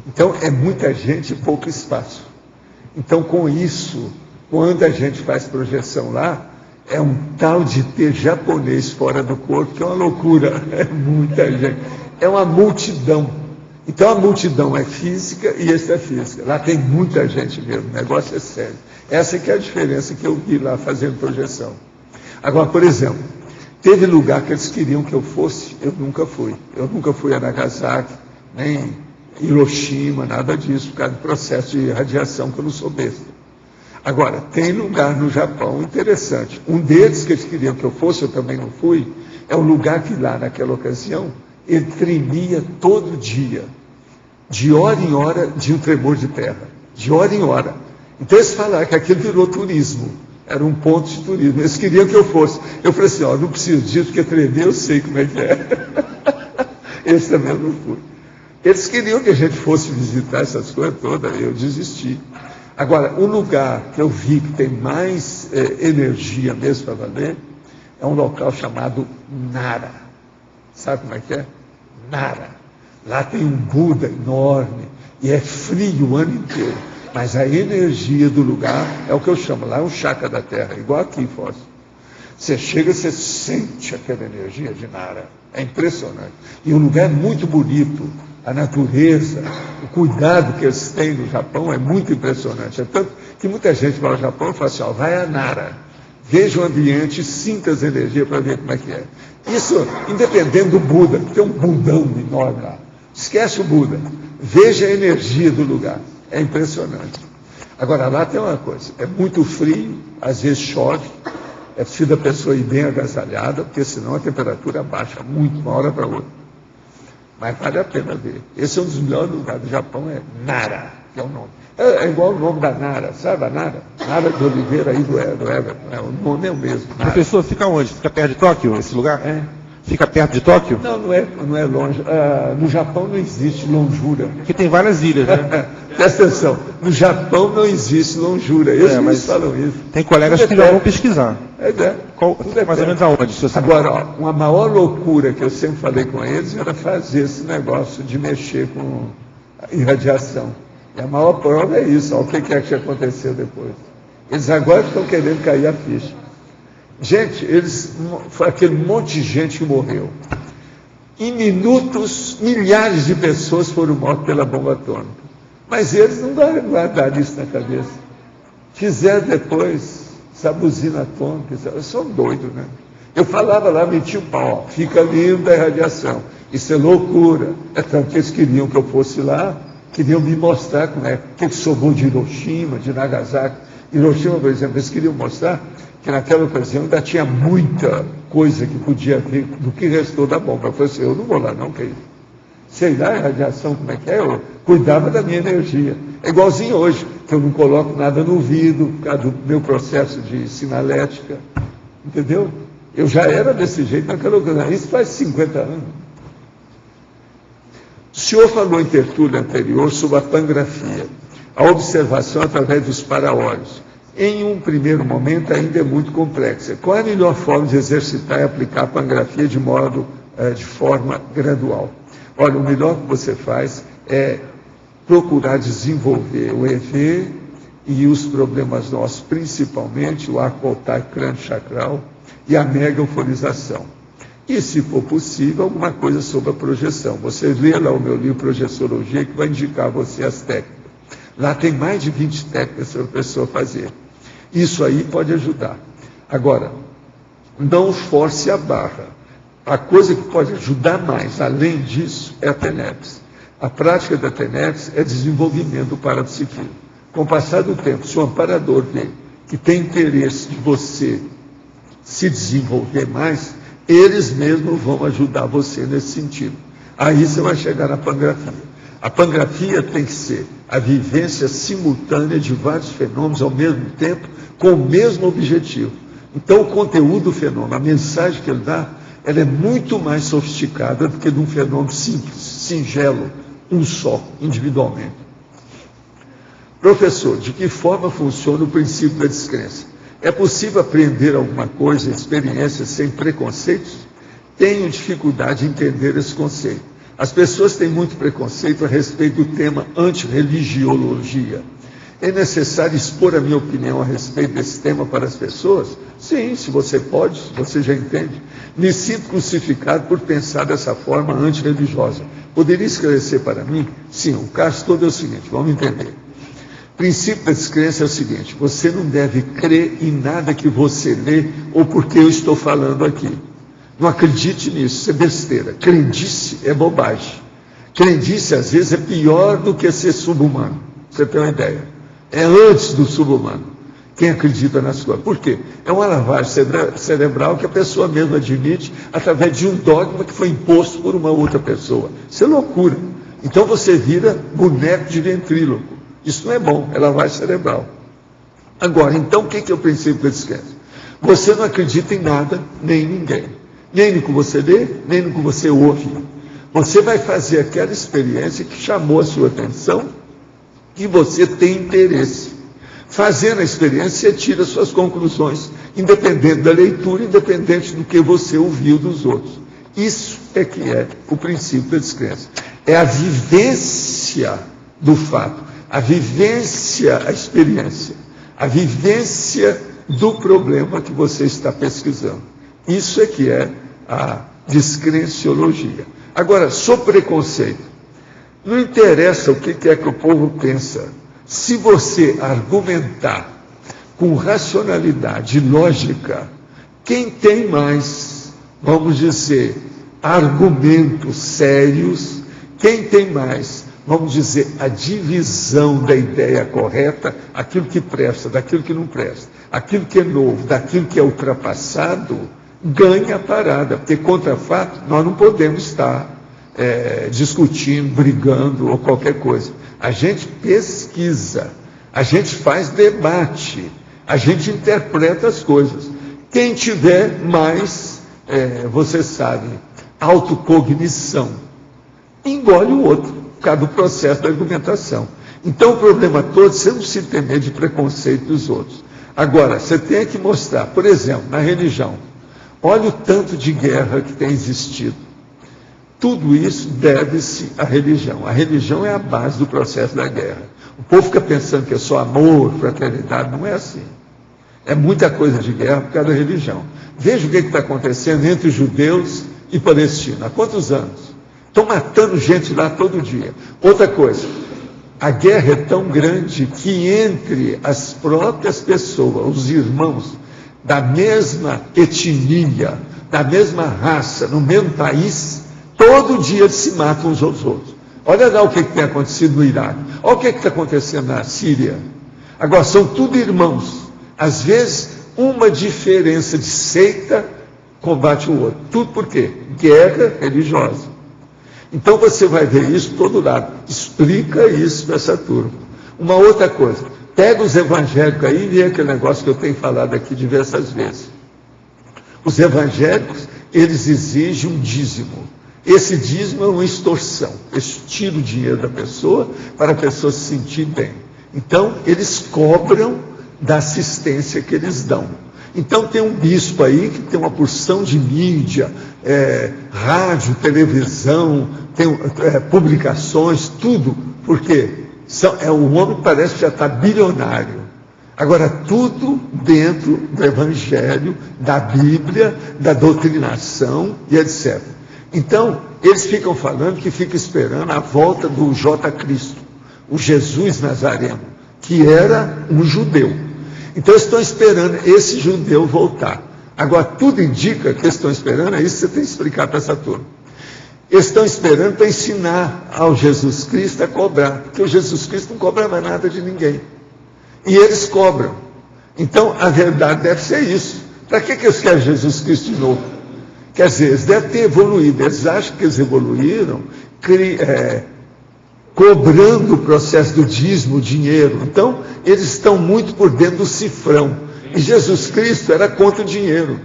Então é muita gente e pouco espaço. Então com isso, quando a gente faz projeção lá, é um tal de ter japonês fora do corpo, que é uma loucura, é muita gente, é uma multidão. Então a multidão é física e extrafísica. Lá tem muita gente mesmo, o negócio é sério. Essa que é a diferença que eu vi lá fazendo projeção. Agora, por exemplo, teve lugar que eles queriam que eu fosse, eu nunca fui. Eu nunca fui a Nagasaki, nem Hiroshima, nada disso, por causa do processo de radiação, que eu não sou besta. Agora, tem lugar no Japão interessante. Um deles que eles queriam que eu fosse, eu também não fui, é um lugar que lá, naquela ocasião, ele tremia todo dia, de hora em hora, de um tremor de terra, de hora em hora. Então eles falaram que aquilo virou turismo, era um ponto de turismo. Eles queriam que eu fosse. Eu falei assim, não preciso disso, porque tremer eu sei como é que é. Esse também eu não fui. Eles queriam que a gente fosse visitar essas coisas todas, eu desisti. Agora, o lugar que eu vi que tem mais energia mesmo para valer é um local chamado Nara. Sabe como é que é? Nara. Lá tem um Buda enorme e é frio o ano inteiro. Mas a energia do lugar é o que eu chamo, lá é um chakra da Terra, igual aqui em Foz. Você chega, você sente aquela energia de Nara. É impressionante. E o lugar é muito bonito. A natureza, o cuidado que eles têm no Japão é muito impressionante. É tanto que muita gente vai ao Japão e fala assim, vai a Nara, veja o ambiente, sinta as energias para ver como é que é. Isso, independente do Buda, tem um bundão enorme lá. Esquece o Buda, veja a energia do lugar. É impressionante. Agora, lá tem uma coisa, é muito frio, às vezes chove, é preciso a pessoa ir bem agasalhada, porque senão a temperatura baixa muito, uma hora para outra. Mas vale a pena ver. Esse é um dos melhores lugares do Japão, é Nara, que é o nome. É igual o nome da Nara, sabe a Nara? Nara de Oliveira aí do Everton, o nome é o mesmo. A pessoa fica onde? Fica perto de Tóquio, esse lugar? É. Fica perto de Tóquio? Não, não é longe. No Japão não existe longura. Porque tem várias ilhas, né? Presta atenção, no Japão não existe longura. Eles falam isso. Tem colegas que já vão pesquisar. Mais ou menos aonde? Agora, uma maior loucura que eu sempre falei com eles era fazer esse negócio de mexer com irradiação. E a maior prova é isso. Olha o que é que aconteceu depois. Eles agora estão querendo cair a ficha. Gente, foi aquele monte de gente que morreu. Em minutos, milhares de pessoas foram mortas pela bomba atômica. Mas eles não guardaram isso na cabeça. Fizeram depois essa buzina atômica. Eles são doidos, né? Eu falava lá, meti o pau, fica livre da radiação. Isso é loucura. É tanto que eles queriam que eu fosse lá, queriam me mostrar como é, o que sobrou de Hiroshima, de Nagasaki. Hiroshima, por exemplo, eles queriam mostrar que naquela ocasião ainda tinha muita coisa que podia ver do que restou da bomba. Eu falei assim, eu não vou lá não, que é isso. Sei lá, a radiação, como é que é? Eu cuidava da minha energia. É igualzinho hoje, que eu não coloco nada no vidro, por causa do meu processo de sinalética. Entendeu? Eu já era desse jeito naquela ocasião. Isso faz 50 anos. O senhor falou em tertúlia anterior sobre a pangrafia, a observação através dos para-olhos. Em um primeiro momento ainda é muito complexa. Qual é a melhor forma de exercitar e aplicar a pangrafia de forma gradual? Olha, o melhor que você faz é procurar desenvolver o EV e os problemas nossos, principalmente o arco voltaico crânio-chacral e a mega-euforização. E, se for possível, alguma coisa sobre a projeção. Você lê lá o meu livro Projeciologia, que vai indicar a você as técnicas. Lá tem mais de 20 técnicas para a pessoa fazer. Isso aí pode ajudar. Agora, não force a barra. A coisa que pode ajudar mais, além disso, é a TENEPS. A prática da TENEPS é desenvolvimento do parapsiquismo. Com o passar do tempo, se o amparador vê que tem interesse de você se desenvolver mais, eles mesmos vão ajudar você nesse sentido. Aí você vai chegar na pangrafia. A pangrafia tem que ser a vivência simultânea de vários fenômenos ao mesmo tempo, com o mesmo objetivo. Então, o conteúdo do fenômeno, a mensagem que ele dá, ela é muito mais sofisticada do que de um fenômeno simples, singelo, um só, individualmente. Professor, de que forma funciona o princípio da descrença? É possível aprender alguma coisa, experiência, sem preconceitos? Tenho dificuldade em entender esse conceito. As pessoas têm muito preconceito a respeito do tema antirreligiologia. É necessário expor a minha opinião a respeito desse tema para as pessoas? Sim, se você pode, se você já entende. Me sinto crucificado por pensar dessa forma antirreligiosa. Poderia esclarecer para mim? Sim, o caso todo é o seguinte, vamos entender. O princípio da descrença é o seguinte, você não deve crer em nada que você lê ou porque eu estou falando aqui. Não acredite nisso, isso é besteira. Crendice é bobagem. Crendice, às vezes, é pior do que ser sub-humano. Você tem uma ideia. É antes do sub-humano. Quem acredita nas coisas. Por quê? É uma lavagem cerebral que a pessoa mesma admite através de um dogma que foi imposto por uma outra pessoa. Isso é loucura. Então você vira boneco de ventríloco. Isso não é bom, é lavagem cerebral. Agora, então, o que é o princípio da descrença? Você não acredita em nada, nem em ninguém. Nem no que você lê, nem no que você ouve. Você vai fazer aquela experiência que chamou a sua atenção, que você tem interesse. Fazendo a experiência, você tira suas conclusões, independente da leitura, independente do que você ouviu dos outros. Isso é que é o princípio da descrença. É a vivência do fato, a vivência, a experiência, a vivência do problema que você está pesquisando. Isso é que é a descrenciologia. Agora, sobre preconceito, não interessa o que é que o povo pensa. Se você argumentar com racionalidade e lógica, quem tem mais, vamos dizer, argumentos sérios, quem tem mais, vamos dizer, a divisão da ideia correta, aquilo que presta, daquilo que não presta, aquilo que é novo, daquilo que é ultrapassado, ganha a parada, porque contra fato nós não podemos estar discutindo, brigando ou qualquer coisa. A gente pesquisa, a gente faz debate, a gente interpreta as coisas. Quem tiver mais, você sabe, autocognição, engole o outro, por causa do processo da argumentação. Então o problema todo, você não se temer de preconceito dos outros. Agora, você tem que mostrar, por exemplo, na religião, olha o tanto de guerra que tem existido. Tudo isso deve-se à religião. A religião é a base do processo da guerra. O povo fica pensando que é só amor, fraternidade, não é assim. É muita coisa de guerra por causa da religião. Veja o que está acontecendo entre judeus e palestinos. Há quantos anos? Estão matando gente lá todo dia. Outra coisa, a guerra é tão grande que entre as próprias pessoas, os irmãos da mesma etnia, da mesma raça, no mesmo país, todo dia eles se matam uns aos outros. Olha lá o que tem acontecido no Iraque. Olha o que está acontecendo na Síria. Agora, são tudo irmãos. Às vezes, uma diferença de seita combate o outro. Tudo por quê? Guerra religiosa. Então, você vai ver isso de todo lado. Explica isso para essa turma. Uma outra coisa. Pega os evangélicos aí e vê aquele negócio que eu tenho falado aqui diversas vezes. Os evangélicos, eles exigem um dízimo. Esse dízimo é uma extorsão. Eles tiram o dinheiro da pessoa para a pessoa se sentir bem. Então, eles cobram da assistência que eles dão. Então, tem um bispo aí que tem uma porção de mídia, rádio, televisão, tem publicações, tudo. Por quê? O homem parece que já está bilionário. Agora, tudo dentro do Evangelho, da Bíblia, da doutrinação e etc. Então, eles ficam falando que fica esperando a volta do J. Cristo, o Jesus Nazareno, que era um judeu. Então, eles estão esperando esse judeu voltar. Agora, tudo indica que eles estão esperando, é isso que você tem que explicar para essa turma. Eles estão esperando para ensinar ao Jesus Cristo a cobrar, porque o Jesus Cristo não cobra mais nada de ninguém. E eles cobram. Então, a verdade deve ser isso. Para que eles querem Jesus Cristo de novo? Quer dizer, eles devem ter evoluído. Eles acham que eles evoluíram cobrando o processo do dízimo, o dinheiro. Então, eles estão muito por dentro do cifrão. E Jesus Cristo era contra o dinheiro.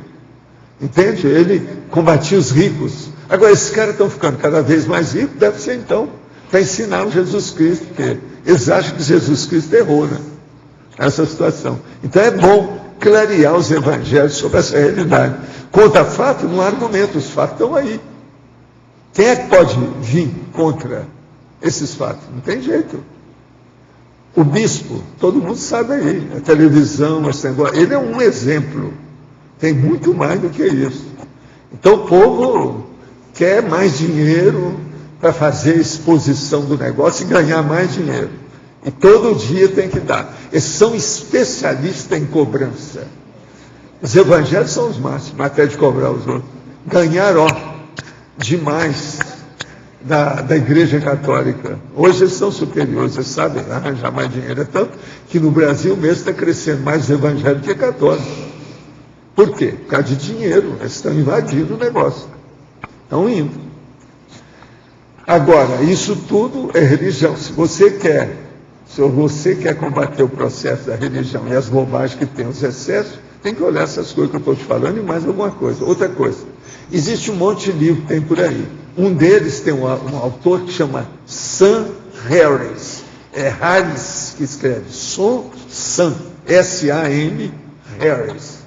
Entende? Ele combatia os ricos. Agora, esses caras estão ficando cada vez mais ricos, deve ser então, para ensinar o Jesus Cristo, porque eles acham que Jesus Cristo errou, né? Essa situação. Então, é bom clarear os evangelhos sobre essa realidade. Contra fato, não há argumento, os fatos estão aí. Quem é que pode vir contra esses fatos? Não tem jeito. O bispo, todo mundo sabe aí, a televisão, esse negócio, ele é um exemplo. Tem muito mais do que isso. Então o povo quer mais dinheiro para fazer exposição do negócio e ganhar mais dinheiro. E todo dia tem que dar. Eles são especialistas em cobrança. Os evangelhos são os máximos, até de cobrar os outros. Ganharam demais da Igreja Católica. Hoje eles são superiores, vocês sabem, arranjar mais dinheiro. É tanto que no Brasil mesmo está crescendo mais os evangélicos que católicos. Por quê? Por causa de dinheiro. Eles estão invadindo o negócio. Estão indo. Agora, isso tudo é religião. Se você quer combater o processo da religião e as bobagens que tem, os excessos, tem que olhar essas coisas que eu estou te falando e mais alguma coisa. Outra coisa, existe um monte de livro que tem por aí. Um deles tem um autor que chama Sam Harris. É Harris que escreve. Sam, S-A-M, Harris.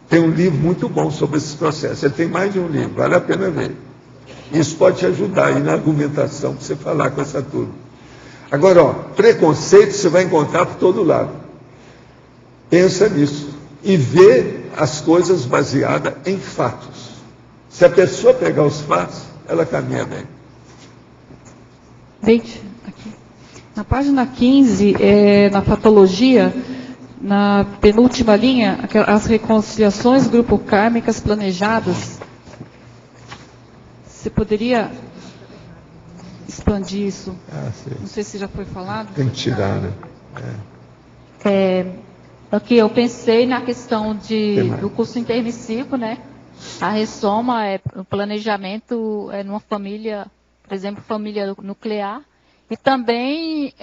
Tem um livro muito bom sobre esses processos. Ele tem mais de um livro, vale a pena ver. Isso pode te ajudar aí na argumentação, para você falar com essa turma. Agora, ó, preconceito você vai encontrar por todo lado. Pensa nisso. E vê as coisas baseadas em fatos. Se a pessoa pegar os fatos, ela caminha bem. Aqui. Na página 15, na patologia, na penúltima linha, as reconciliações grupo-kármicas planejadas. Você poderia expandir isso? Não sei se já foi falado. Tem que tirar, né? Aqui eu pensei na questão do curso intermissivo, né? A ressoma o planejamento numa família, por exemplo, família nuclear, e também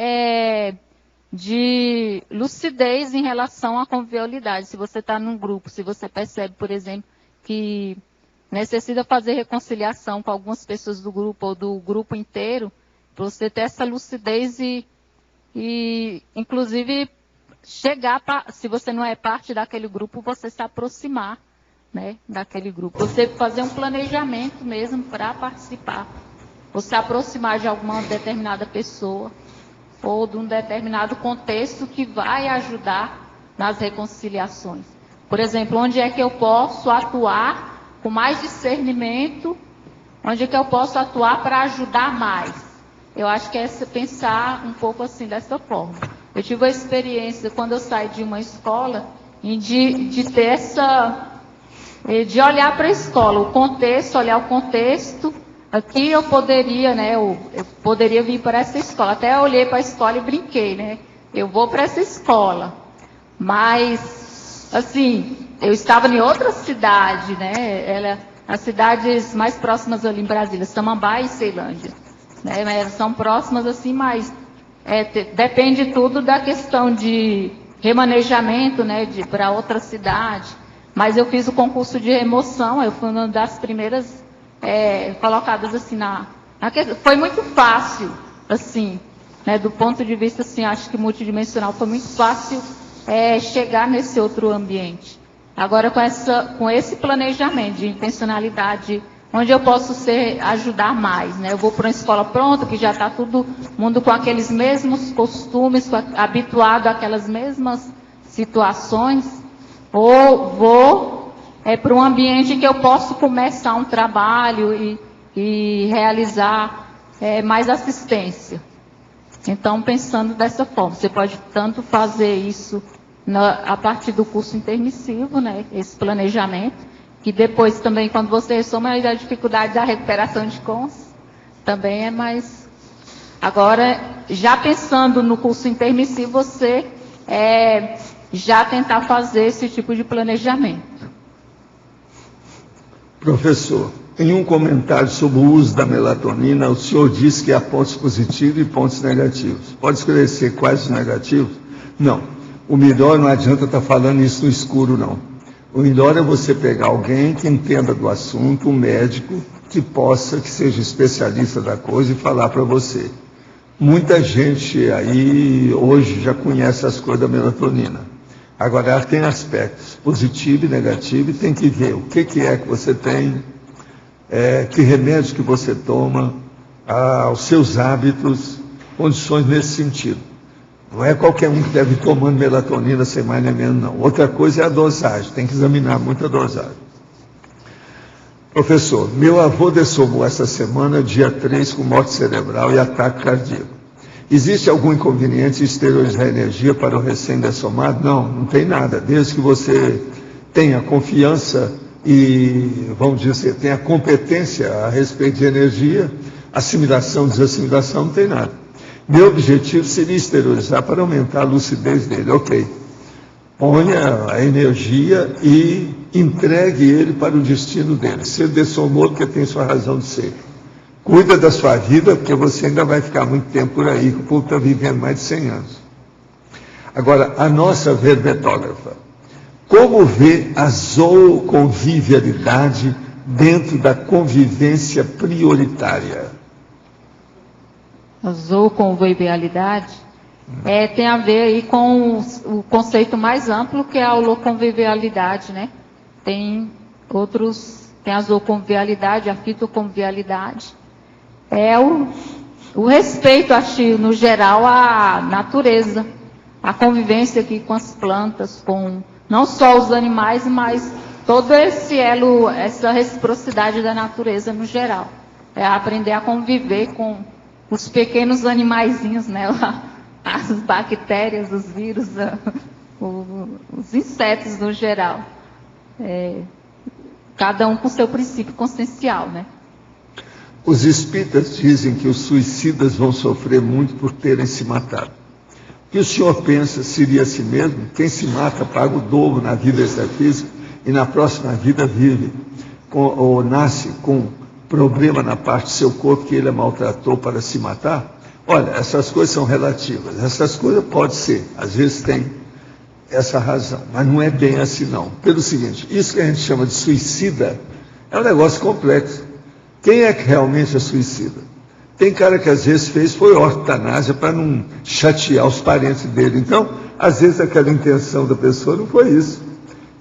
de lucidez em relação à convivialidade. Se você está num grupo, se você percebe, por exemplo, que necessita fazer reconciliação com algumas pessoas do grupo ou do grupo inteiro, para você ter essa lucidez e inclusive, chegar, se você não é parte daquele grupo, você se aproximar, né, daquele grupo. Você fazer um planejamento mesmo para participar. Você aproximar de alguma determinada pessoa ou de um determinado contexto que vai ajudar nas reconciliações. Por exemplo, onde é que eu posso atuar com mais discernimento, onde é que eu posso atuar para ajudar mais. Eu acho que é pensar um pouco assim, dessa forma. Eu tive a experiência, quando eu saí de uma escola, de ter de olhar para a escola, o contexto, olhar o contexto. Aqui eu poderia, né, eu poderia vir para essa escola. Até eu olhei para a escola e brinquei, né? Eu vou para essa escola. Mas, assim, eu estava em outra cidade, né? As cidades mais próximas ali em Brasília, Samambaia e Ceilândia. Né? São próximas assim, mas depende tudo da questão de remanejamento, né? Para outra cidade. Mas eu fiz o concurso de remoção, eu fui uma das primeiras colocadas assim foi muito fácil, assim, né? Do ponto de vista, assim, acho que multidimensional foi muito fácil chegar nesse outro ambiente. Agora, com esse planejamento de intencionalidade, onde eu posso ajudar mais, né? Eu vou para uma escola pronta, que já está todo mundo com aqueles mesmos costumes, habituado àquelas mesmas situações, ou vou para um ambiente que eu posso começar um trabalho e realizar mais assistência. Então, pensando dessa forma, você pode tanto fazer isso a partir do curso intermissivo, né, esse planejamento, que depois também, quando você ressoma, a dificuldade da recuperação de cons, também é mais... Agora, já pensando no curso intermissivo, você já tentar fazer esse tipo de planejamento. Professor, em um comentário sobre o uso da melatonina, o senhor disse que há pontos positivos e pontos negativos. Pode esclarecer quais os negativos? Não. O melhor não adianta estar falando isso no escuro, não. O melhor é você pegar alguém que entenda do assunto, um médico que seja especialista da coisa e falar para você. Muita gente aí hoje já conhece as coisas da melatonina. Agora, ela tem aspectos positivo e negativo, e tem que ver o que é que você tem, que remédios que você toma, os seus hábitos, condições nesse sentido. Não é qualquer um que deve ir tomando melatonina sem mais nem menos, não. Outra coisa é a dosagem, tem que examinar muito a dosagem. Professor, meu avô dessomou essa semana, dia 3, com morte cerebral e ataque cardíaco. Existe algum inconveniente em esterilizar energia para o recém-dessomado? Não, não tem nada. Desde que você tenha confiança e, vamos dizer, tenha competência a respeito de energia, assimilação, desassimilação, não tem nada. Meu objetivo seria esterilizar para aumentar a lucidez dele. Ok. Ponha a energia e entregue ele para o destino dele. Se ele dessomou, porque tem sua razão de ser. Cuida da sua vida, porque você ainda vai ficar muito tempo por aí, que o povo está vivendo mais de 100 anos. Agora, a nossa verbetógrafa, como vê a zooconvivialidade dentro da convivência prioritária? A zooconvivialidade, tem a ver aí com o conceito mais amplo, que é a holoconvivialidade, né? Tem a zooconvivialidade, a fitoconvivialidade. É o respeito, acho, no geral, à natureza, a convivência aqui com as plantas, com não só os animais, mas todo esse elo, essa reciprocidade da natureza no geral. É aprender a conviver com os pequenos animaizinhos, né? As bactérias, os vírus, os insetos no geral. Cada um com seu princípio consciencial, né? Os espíritas dizem que os suicidas vão sofrer muito por terem se matado. O que o senhor pensa seria assim mesmo? Quem se mata paga o dobro na vida extrafísica e na próxima vida vive, ou nasce com problema na parte do seu corpo que ele maltratou para se matar? Olha, essas coisas são relativas. Essas coisas pode ser, às vezes tem essa razão, mas não é bem assim não. Pelo seguinte, isso que a gente chama de suicida é um negócio complexo. Quem é que realmente é suicida? Tem cara que às vezes foi eutanásia para não chatear os parentes dele. Então, às vezes aquela intenção da pessoa não foi isso.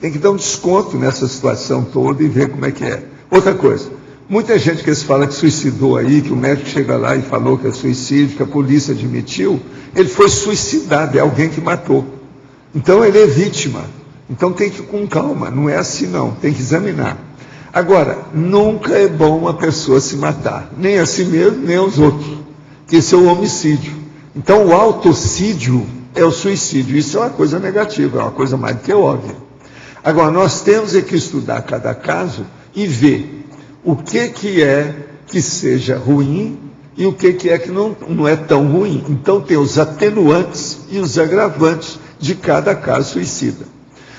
Tem que dar um desconto nessa situação toda e ver como é que é. Outra coisa, muita gente que se fala que suicidou aí, que o médico chega lá e falou que é suicídio, que a polícia admitiu, ele foi suicidado, é alguém que matou. Então ele é vítima. Então tem que ir com calma, não é assim não, tem que examinar. Agora, nunca é bom uma pessoa se matar, nem a si mesmo, nem aos outros, que esse é o homicídio. Então o autocídio é o suicídio, isso é uma coisa negativa, é uma coisa mais do que óbvia. Agora, nós temos que estudar cada caso e ver o que é que seja ruim e o que é que não é tão ruim. Então tem os atenuantes e os agravantes de cada caso suicida.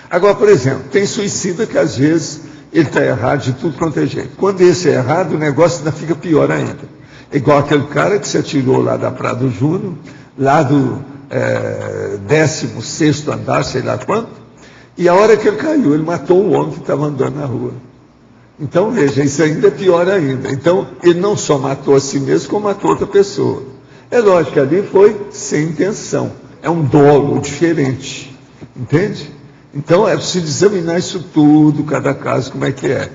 Agora, por exemplo, tem suicida que às vezes ele está errado de tudo quanto é jeito. Quando esse é errado, o negócio ainda fica pior ainda. É igual aquele cara que se atirou lá da Prado Júnior, lá do 16º andar, sei lá quanto, e a hora que ele caiu, ele matou um homem que estava andando na rua. Então, veja, isso ainda é pior ainda. Então, ele não só matou a si mesmo, como matou outra pessoa. É lógico que ali foi sem intenção. É um dolo diferente. Entende? Então, é preciso examinar isso tudo, cada caso, como é que é.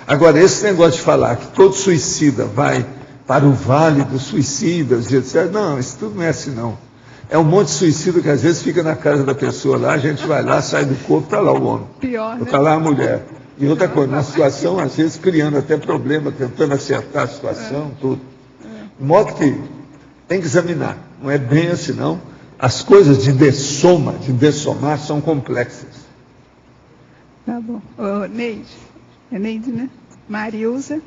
Agora, esse negócio de falar que todo suicida vai para o vale dos suicidas, etc. Não, isso tudo não é assim, não. É um monte de suicida que às vezes fica na casa da pessoa lá, a gente vai lá, sai do corpo, está lá o homem. Pior, né? Está lá a mulher. E outra coisa, na situação, às vezes criando até problema, tentando acertar a situação, tudo. De modo que tem que examinar. Não é bem assim, não. As coisas de dessomar, são complexas. Tá bom. Neide. É Neide, né? Marilza.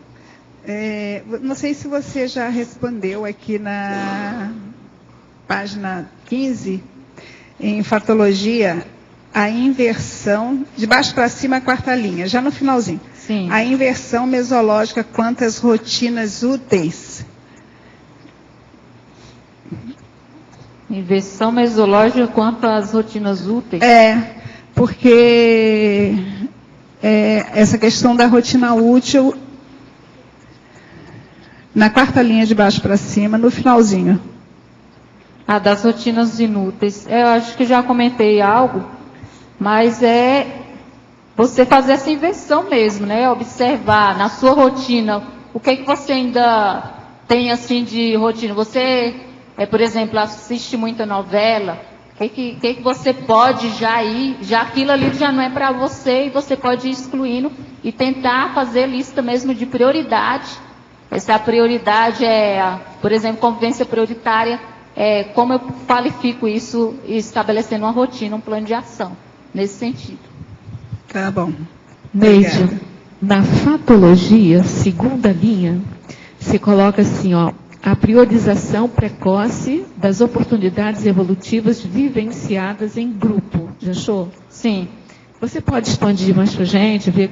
Não sei se você já respondeu aqui na página 15, em fatologia, a inversão, de baixo para cima, a quarta linha, já no finalzinho. Sim. A inversão mesológica quanto às rotinas úteis. Inversão mesológica quanto às rotinas úteis? Porque essa questão da rotina útil, na quarta linha de baixo para cima, no finalzinho. Das rotinas inúteis. Eu acho que já comentei algo, mas é você fazer essa inversão mesmo, né? Observar na sua rotina o que você ainda tem assim de rotina. Você, por exemplo, assiste muita novela, o que você pode já ir, já aquilo ali já não é para você e você pode ir excluindo e tentar fazer lista mesmo de prioridade. Essa prioridade por exemplo, convivência prioritária. Como eu qualifico isso estabelecendo uma rotina, um plano de ação, nesse sentido. Tá bom. Neide, na fatologia, segunda linha, se coloca assim, a priorização precoce das oportunidades evolutivas vivenciadas em grupo. Já achou? Sim. Você pode expandir mais para a gente, ver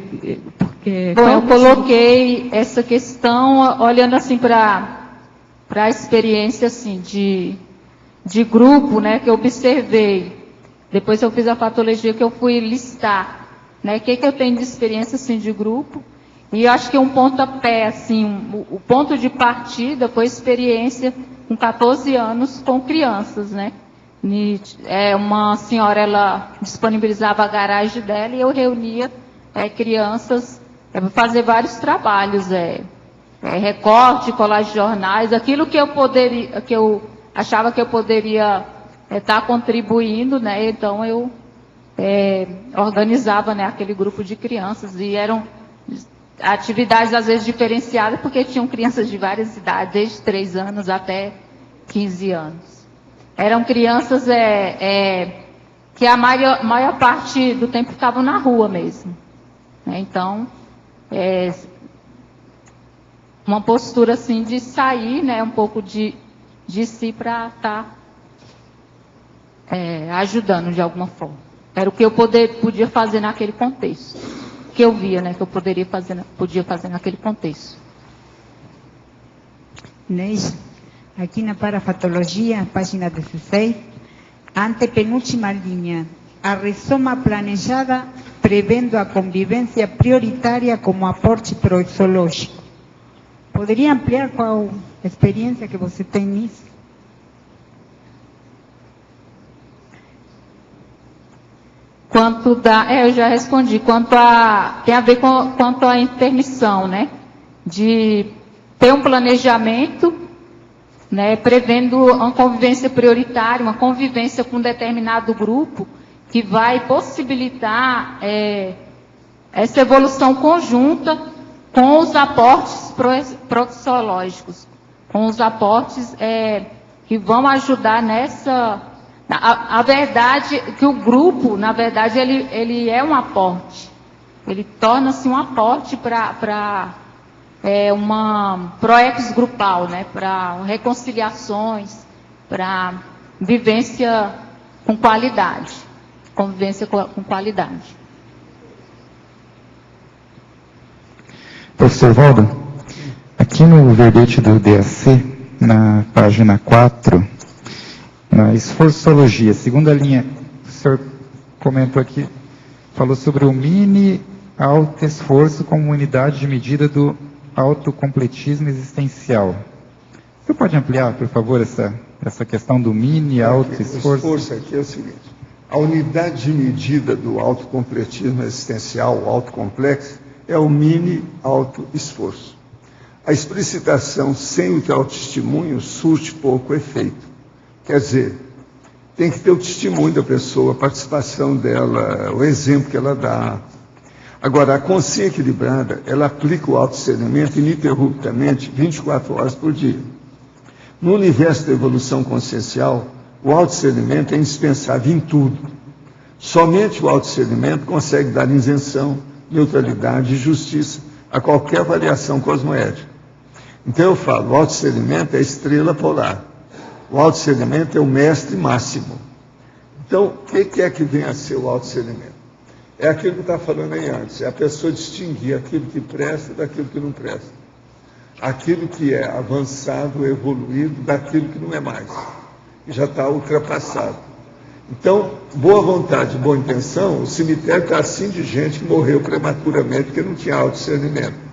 porque... Bom, eu coloquei essa questão olhando assim para a experiência assim, de grupo, né, que eu observei. Depois eu fiz a patologia que eu fui listar, né, o que eu tenho de experiência assim, de grupo. E eu acho que um pontapé, assim, o ponto de partida foi experiência com 14 anos com crianças, né, uma senhora, ela disponibilizava a garagem dela e eu reunia crianças para fazer vários trabalhos, recorte, colagem de jornais, aquilo que eu achava que eu poderia estar contribuindo, né? Então eu organizava, né, aquele grupo de crianças, e eram atividades às vezes diferenciadas, porque tinham crianças de várias idades, desde 3 anos até 15 anos. Eram crianças que a maior parte do tempo ficavam na rua mesmo, né? Então, uma postura assim de sair, né, um pouco de si para estar ajudando de alguma forma. Era o que eu podia fazer naquele contexto, que eu via, né, que eu podia fazer naquele contexto. Neide, aqui na parafatologia, página 16, antepenúltima linha, a ressoma planejada prevendo a convivência prioritária como aporte proexológico. Poderia ampliar qual a experiência que você tem nisso? Eu já respondi, tem a ver quanto à intermissão, né? De ter um planejamento, né, prevendo uma convivência prioritária, uma convivência com um determinado grupo, que vai possibilitar essa evolução conjunta com os aportes proxológicos, com os aportes que vão ajudar nessa... A verdade que o grupo, na verdade, ele é um aporte. Ele torna-se um aporte para uma proex grupal, né? Para reconciliações, para vivência com qualidade. Convivência com qualidade. Professor Waldo, aqui no verbete do DAC, na página 4, na esforçologia, segunda linha, o senhor comentou aqui, falou sobre o mini alto esforço como unidade de medida do autocompletismo existencial. Você pode ampliar, por favor, essa questão do mini alto esforço? O esforço aqui é o seguinte: a unidade de medida do autocompletismo existencial, o autocomplexo, é o mini alto esforço. A explicitação sem o autotestemunho surte pouco efeito. Quer dizer, tem que ter o testemunho da pessoa, a participação dela, o exemplo que ela dá. Agora, a consciência equilibrada, ela aplica o autodiscernimento ininterruptamente, 24 horas por dia. No universo da evolução consciencial, o autodiscernimento é indispensável em tudo. Somente o autodiscernimento consegue dar isenção, neutralidade e justiça a qualquer variação cosmoética. Então eu falo, o autodiscernimento é a estrela polar. O autodiscernimento é o mestre máximo. Então, o que é que vem a ser o autodiscernimento? É aquilo que eu estava falando aí antes, é a pessoa distinguir aquilo que presta daquilo que não presta. Aquilo que é avançado, evoluído, daquilo que não é mais. Que já está ultrapassado. Então, boa vontade, boa intenção, o cemitério está assim de gente que morreu prematuramente porque não tinha autodiscernimento.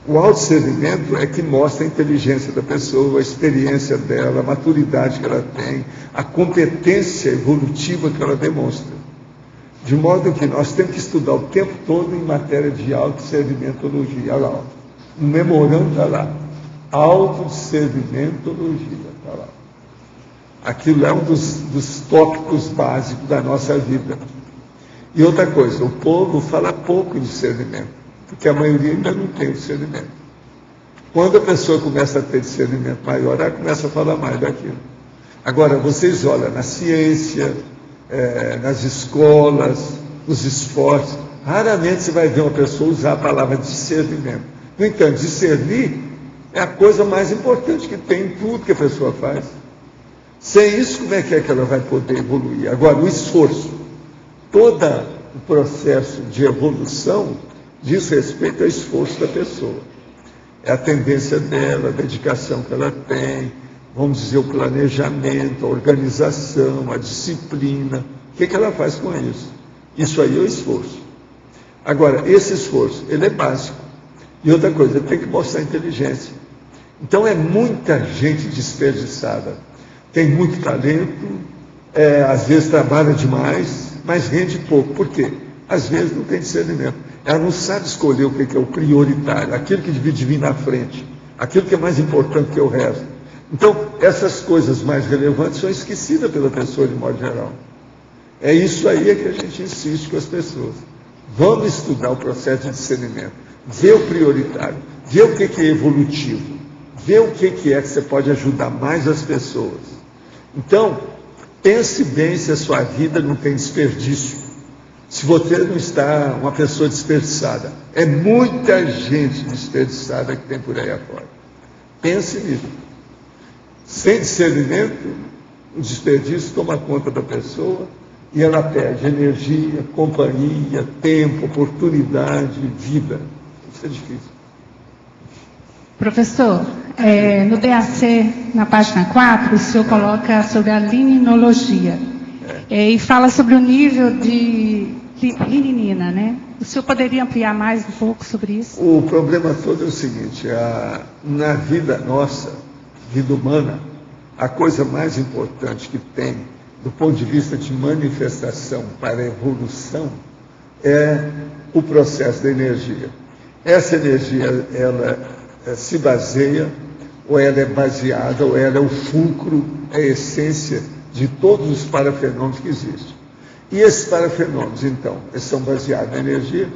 O autodiscernimento é que mostra a inteligência da pessoa, a experiência dela, a maturidade que ela tem, a competência evolutiva que ela demonstra. De modo que nós temos que estudar o tempo todo em matéria de autodiscernimentologia. Olha lá, um memorando está lá. Autodiscernimentologia está lá. Aquilo é um dos tópicos básicos da nossa vida. E outra coisa, o povo fala pouco em discernimento, porque a maioria ainda não tem discernimento. Quando a pessoa começa a ter discernimento maior, ela começa a falar mais daquilo. Agora, vocês olham na ciência, nas escolas, nos esportes, raramente você vai ver uma pessoa usar a palavra discernimento. No entanto, discernir é a coisa mais importante que tem em tudo que a pessoa faz. Sem isso, como é que ela vai poder evoluir? Agora, o esforço, todo o processo de evolução diz respeito ao esforço da pessoa. É a tendência dela, a dedicação que ela tem, vamos dizer, o planejamento, a organização, a disciplina. O que ela faz com isso? Isso aí é o esforço. Agora, esse esforço, ele é básico. E outra coisa, ele tem que mostrar inteligência. Então, é muita gente desperdiçada. Tem muito talento, às vezes trabalha demais, mas rende pouco. Por quê? Às vezes não tem discernimento. Ela não sabe escolher o que é o prioritário, aquilo que devia vir na frente, aquilo que é mais importante que o resto. Então, essas coisas mais relevantes são esquecidas pela pessoa de modo geral. É isso aí que a gente insiste com as pessoas. Vamos estudar o processo de discernimento, ver o prioritário, ver o que é evolutivo, ver o que é que você pode ajudar mais as pessoas. Então, pense bem se a sua vida não tem desperdício. Se você não está uma pessoa desperdiçada. É muita gente desperdiçada que tem por aí afora. Pense nisso. Sem discernimento, o desperdício toma conta da pessoa e ela perde energia, companhia, tempo, oportunidade, vida. Isso é difícil. Professor, no DAC, na página 4, o senhor coloca sobre a linologia. E fala sobre o nível de lininina, né? O senhor poderia ampliar mais um pouco sobre isso? O problema todo é o seguinte, na vida nossa, vida humana, a coisa mais importante que tem, do ponto de vista de manifestação para a evolução, é o processo da energia. Essa energia, ela se baseia, ou ela é baseada, ou ela é o fulcro, é a essência de todos os parafenômenos que existem. E esses parafenômenos, então, eles são baseados na energia,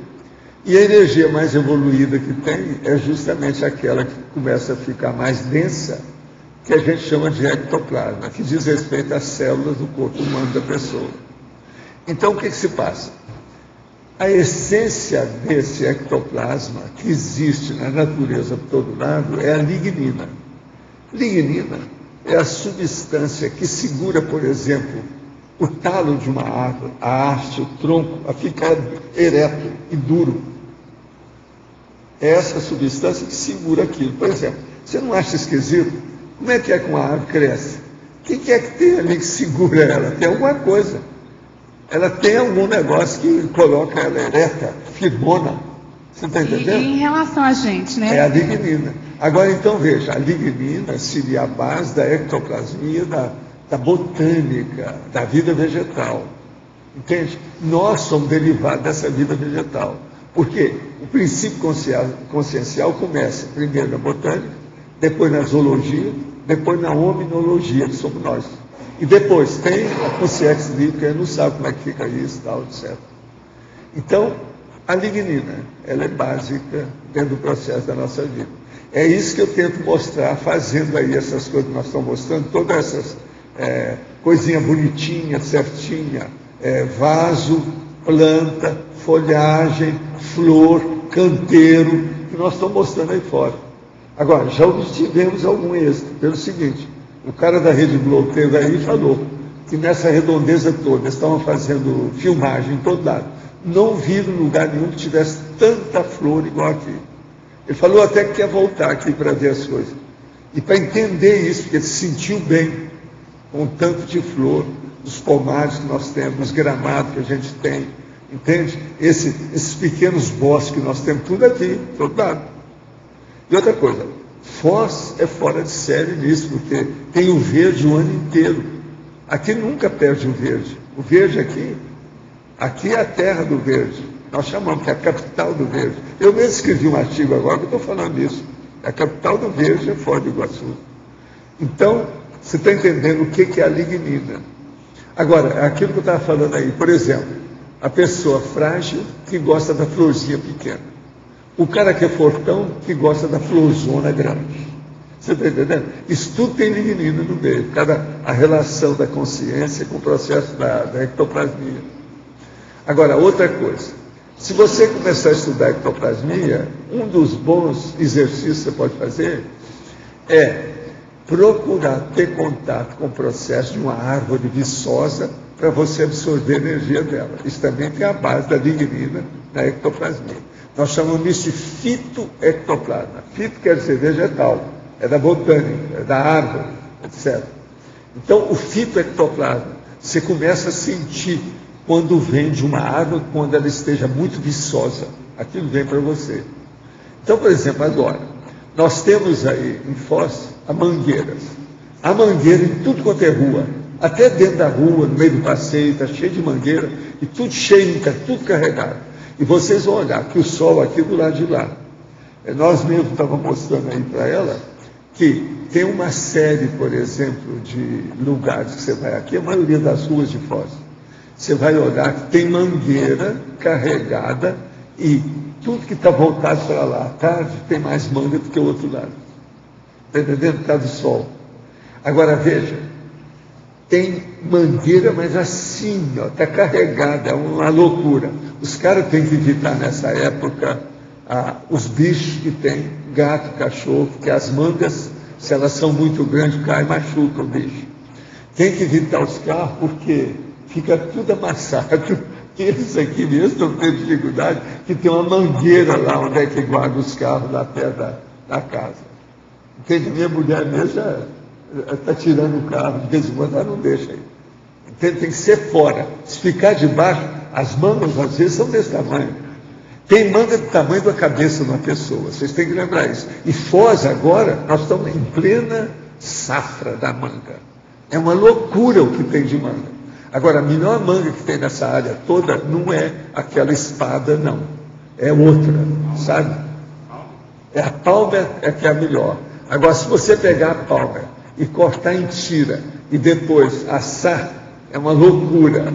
e a energia mais evoluída que tem é justamente aquela que começa a ficar mais densa, que a gente chama de ectoplasma, que diz respeito às células do corpo humano da pessoa. Então, o que se passa? A essência desse ectoplasma que existe na natureza por todo lado é a lignina. Lignina é a substância que segura, por exemplo, o talo de uma árvore, a haste, o tronco, a ficar ereto e duro. É essa substância que segura aquilo. Por exemplo, você não acha esquisito? Como é que uma árvore cresce? O que é que tem ali que segura ela? Tem alguma coisa. Ela tem algum negócio que coloca ela ereta, firmona. Você está entendendo? E em relação a gente, né? É a lignina. Agora, então, veja, a lignina seria a base da ectoplasmia, da botânica, da vida vegetal. Entende? Nós somos derivados dessa vida vegetal. Por quê? O princípio consciencial começa primeiro na botânica, depois na zoologia, depois na hominologia, que somos nós. E depois tem a consciência livre, que a gente não sabe como é que fica isso, tal, etc. Então, a lignina, ela é básica dentro do processo da nossa vida. É isso que eu tento mostrar, fazendo aí essas coisas que nós estamos mostrando, todas essas coisinhas bonitinhas, certinha, vaso, planta, folhagem, flor, canteiro, que nós estamos mostrando aí fora. Agora, já obtivemos algum êxito, pelo seguinte, o cara da Rede Globo teve aí e falou que nessa redondeza toda, eles estavam fazendo filmagem em todo lado, não viram lugar nenhum que tivesse tanta flor igual aqui. Ele falou até que quer voltar aqui para ver as coisas. E para entender isso, porque ele se sentiu bem com o tanto de flor, os pomares que nós temos, os gramados que a gente tem, entende? Esses pequenos bosques que nós temos, tudo aqui, todo lado. E outra coisa, Foz é fora de série nisso, porque tem o verde o ano inteiro. Aqui nunca perde o verde. O verde aqui é a terra do verde. Nós chamamos que é a capital do verde. Eu mesmo escrevi um artigo agora que estou falando isso. A capital do verde é Foz do Iguaçu. Então, você está entendendo o que é a lignina. Agora, aquilo que eu estava falando aí, por exemplo, a pessoa frágil que gosta da florzinha pequena. O cara que é fortão que gosta da florzona grande. Você está entendendo? Isso tudo tem lignina no meio, a relação da consciência com o processo da ectoplasmia. Agora, outra coisa. Se você começar a estudar a ectoplasmia, um dos bons exercícios que você pode fazer é procurar ter contato com o processo de uma árvore viçosa para você absorver a energia dela. Isso também tem a base da lignina na ectoplasmia. Nós chamamos isso de fitoectoplasma. Fito quer dizer vegetal, é da botânica, é da árvore, etc. Então, o fitoectoplasma, você começa a sentir quando vem de uma árvore, quando ela esteja muito viçosa. Aquilo vem para você. Então, por exemplo, agora, nós temos aí em Foz a mangueiras. A mangueira em tudo quanto é rua. Até dentro da rua, no meio do passeio, está cheio de mangueira, e tudo cheio, está tudo carregado. E vocês vão olhar que o sol aqui do lado de lá. Nós mesmos estávamos mostrando aí para ela que tem uma série, por exemplo, de lugares que você vai aqui, a maioria das ruas de Foz. Você vai olhar que tem mangueira carregada e tudo que está voltado para lá, à tarde, tem mais manga do que o outro lado. Está entendendo? Por causa do sol. Agora, veja, tem mangueira, mas assim, está carregada, é uma loucura. Os caras têm que evitar nessa época os bichos que tem, gato, cachorro, porque as mangas, se elas são muito grandes, cai e machuca o bicho. Tem que evitar os carros porque fica tudo amassado. Eles aqui mesmo estão tendo dificuldade, que tem uma mangueira lá onde é que guarda os carros lá perto da casa. Entende? Minha mulher mesmo está tirando o carro, de vez em quando ela não deixa aí. Entende? Tem que ser fora. Se ficar debaixo, as mangas às vezes são desse tamanho. Tem manga do tamanho da cabeça de uma pessoa, vocês têm que lembrar isso. E Foz agora, nós estamos em plena safra da manga. É uma loucura o que tem de manga. Agora, a melhor manga que tem nessa área toda não é aquela espada, não. É outra, sabe? É a palmer que é a melhor. Agora, se você pegar a palmer e cortar em tira e depois assar, é uma loucura.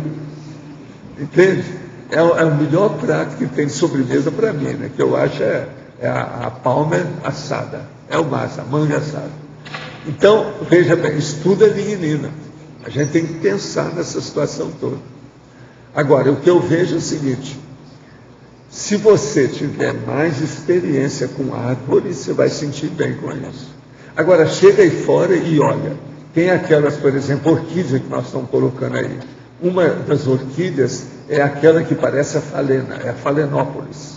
Entende? É o melhor prato que tem de sobremesa para mim, né? Que eu acho é a palmer assada. É o massa, a manga assada. Então, veja bem, estuda lignina. A gente tem que pensar nessa situação toda. Agora, o que eu vejo é o seguinte: se você tiver mais experiência com árvores, você vai sentir bem com isso. Agora, chega aí fora e olha. Tem aquelas, por exemplo, orquídeas que nós estamos colocando aí. Uma das orquídeas é aquela que parece a falena, é a Phalaenopsis.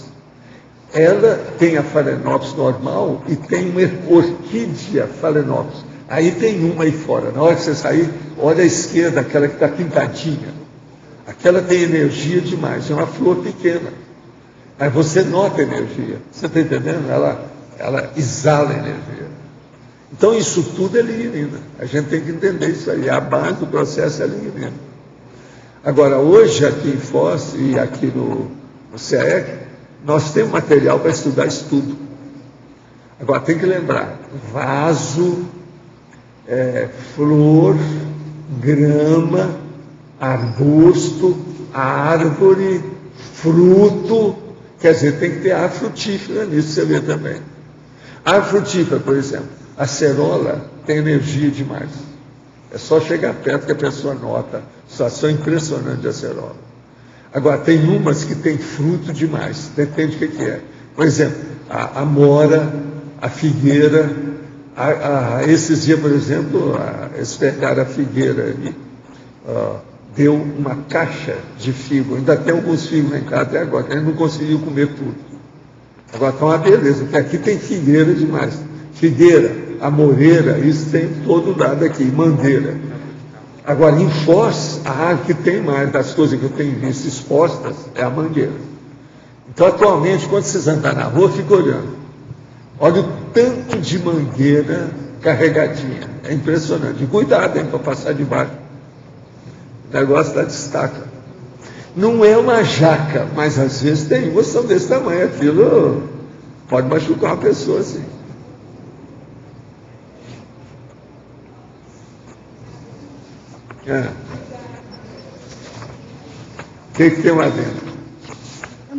Ela tem a Phalaenopsis normal e tem uma orquídea Phalaenopsis. Aí tem uma aí fora. Na hora que você sair, olha à esquerda, aquela que está pintadinha. Aquela tem energia demais, é uma flor pequena. Aí você nota a energia. Você está entendendo? Ela exala energia. Então isso tudo é lignina. A gente tem que entender isso aí. A base do processo é lignina. Agora, hoje aqui em Foz e aqui no CEEC, nós temos material para estudar isso tudo. Agora, tem que lembrar, vaso, flor, grama, arbusto, árvore, fruto, quer dizer, tem que ter árvore frutífera nisso, você vê também. Árvore frutífera, por exemplo, a acerola tem energia demais. É só chegar perto que a pessoa nota. Situação impressionante de acerola. Agora, tem umas que tem fruto demais. Depende do que é. Por exemplo, a mora, a figueira. Esses dias, por exemplo, eles pegaram a figueira e deu uma caixa de figo. Ainda tem alguns figos lá em casa até agora. Ele não conseguiu comer tudo. Agora está uma beleza, porque aqui tem figueira demais. Figueira, amoreira, isso tem todo lado aqui, mangueira. Agora, em Foz, a árvore que tem mais das coisas que eu tenho visto expostas é a mangueira. Então, atualmente, quando vocês andam na rua, fica olhando. Olha o tanto de mangueira carregadinha. É impressionante. E cuidado, hein, para passar debaixo. O negócio lá destaca. Não é uma jaca, mas às vezes tem umas são desse tamanho. Aquilo pode machucar uma pessoa assim. O que tem lá dentro?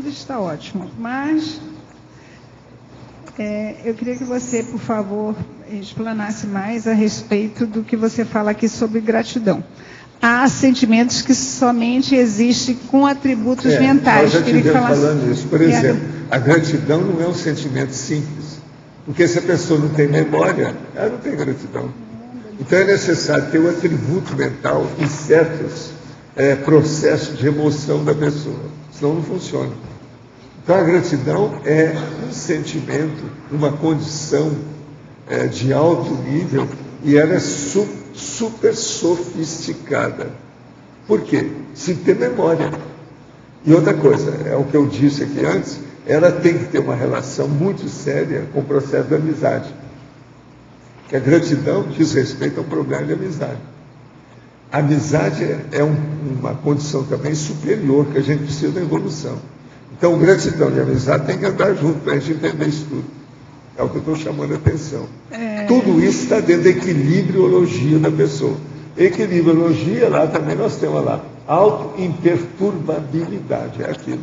Está ótimo, mas eu queria que você, por favor, explanasse mais a respeito do que você fala aqui sobre gratidão. Há sentimentos que somente existem com atributos mentais. Nós já estivemos falando isso. Por exemplo, a gratidão não é um sentimento simples, porque se a pessoa não tem memória, ela não tem gratidão. Então é necessário ter um atributo mental em certos processos de emoção da pessoa, senão não funciona. Então a gratidão é um sentimento, uma condição de alto nível e ela é super sofisticada. Por quê? Se ter memória. E outra coisa, é o que eu disse aqui antes, ela tem que ter uma relação muito séria com o processo da amizade. Que a gratidão diz respeito ao problema de amizade. A amizade é uma condição também superior que a gente precisa da evolução. Então, gratidão e amizade tem que andar junto para a gente entender isso tudo. É o que eu estou chamando a atenção. Tudo isso está dentro da equilibriologia da pessoa. Equilibriologia, lá também nós temos lá, auto-imperturbabilidade, é aquilo.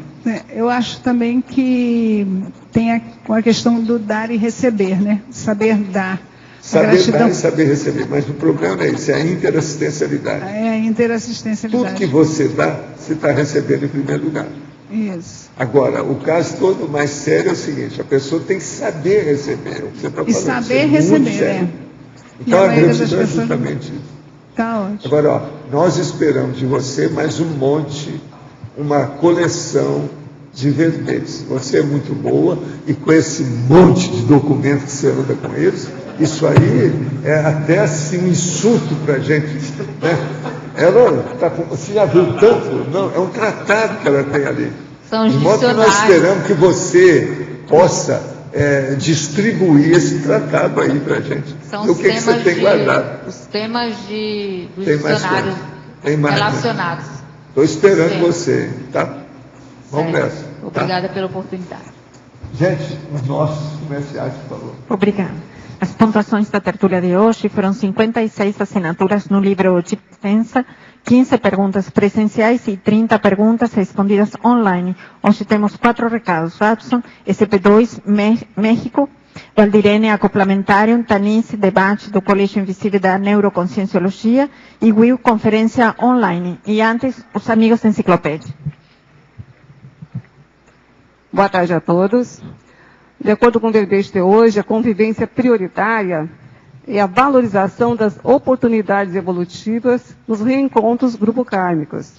Eu acho também que tem a questão do dar e receber, né? Saber dar. Saber dar e saber receber, mas o problema é isso, é a interassistencialidade. É a interassistencialidade. Tudo que você dá, você está recebendo em primeiro lugar. Isso. Agora, o caso todo mais sério é o seguinte, a pessoa tem que saber receber. O que você está falando, saber receber, né? Então, a gratidão é justamente isso. Tá ótimo. Agora, ó, nós esperamos de você mais um monte, uma coleção de verbetes. Você é muito boa e com esse monte de documentos que você anda com eles, isso aí é até assim um insulto para a gente, né? Ela está com... Você já viu tanto? Não, é um tratado que ela tem ali. São os de modo que nós esperamos que você possa distribuir esse tratado aí para a gente. São o que você tem guardado? Os temas dos tem dicionários relacionados. Estou esperando você, tá? Vamos nessa. Obrigada pela oportunidade. Gente, os nossos comerciais, por favor. Obrigada. As pontuações da tertúlia de hoje foram 56 assinaturas no livro de presença, 15 perguntas presenciais e 30 perguntas respondidas online. Hoje temos 4 recados. Adson, SP2, México, Valdirene, Acoplamentarium, Tanice, debate do Colégio Invisível da Neuroconscienciologia e Will, conferência online. E antes, os amigos da enciclopédia. Boa tarde a todos. De acordo com o verbete de hoje, a convivência prioritária é a valorização das oportunidades evolutivas nos reencontros grupo-kármicos.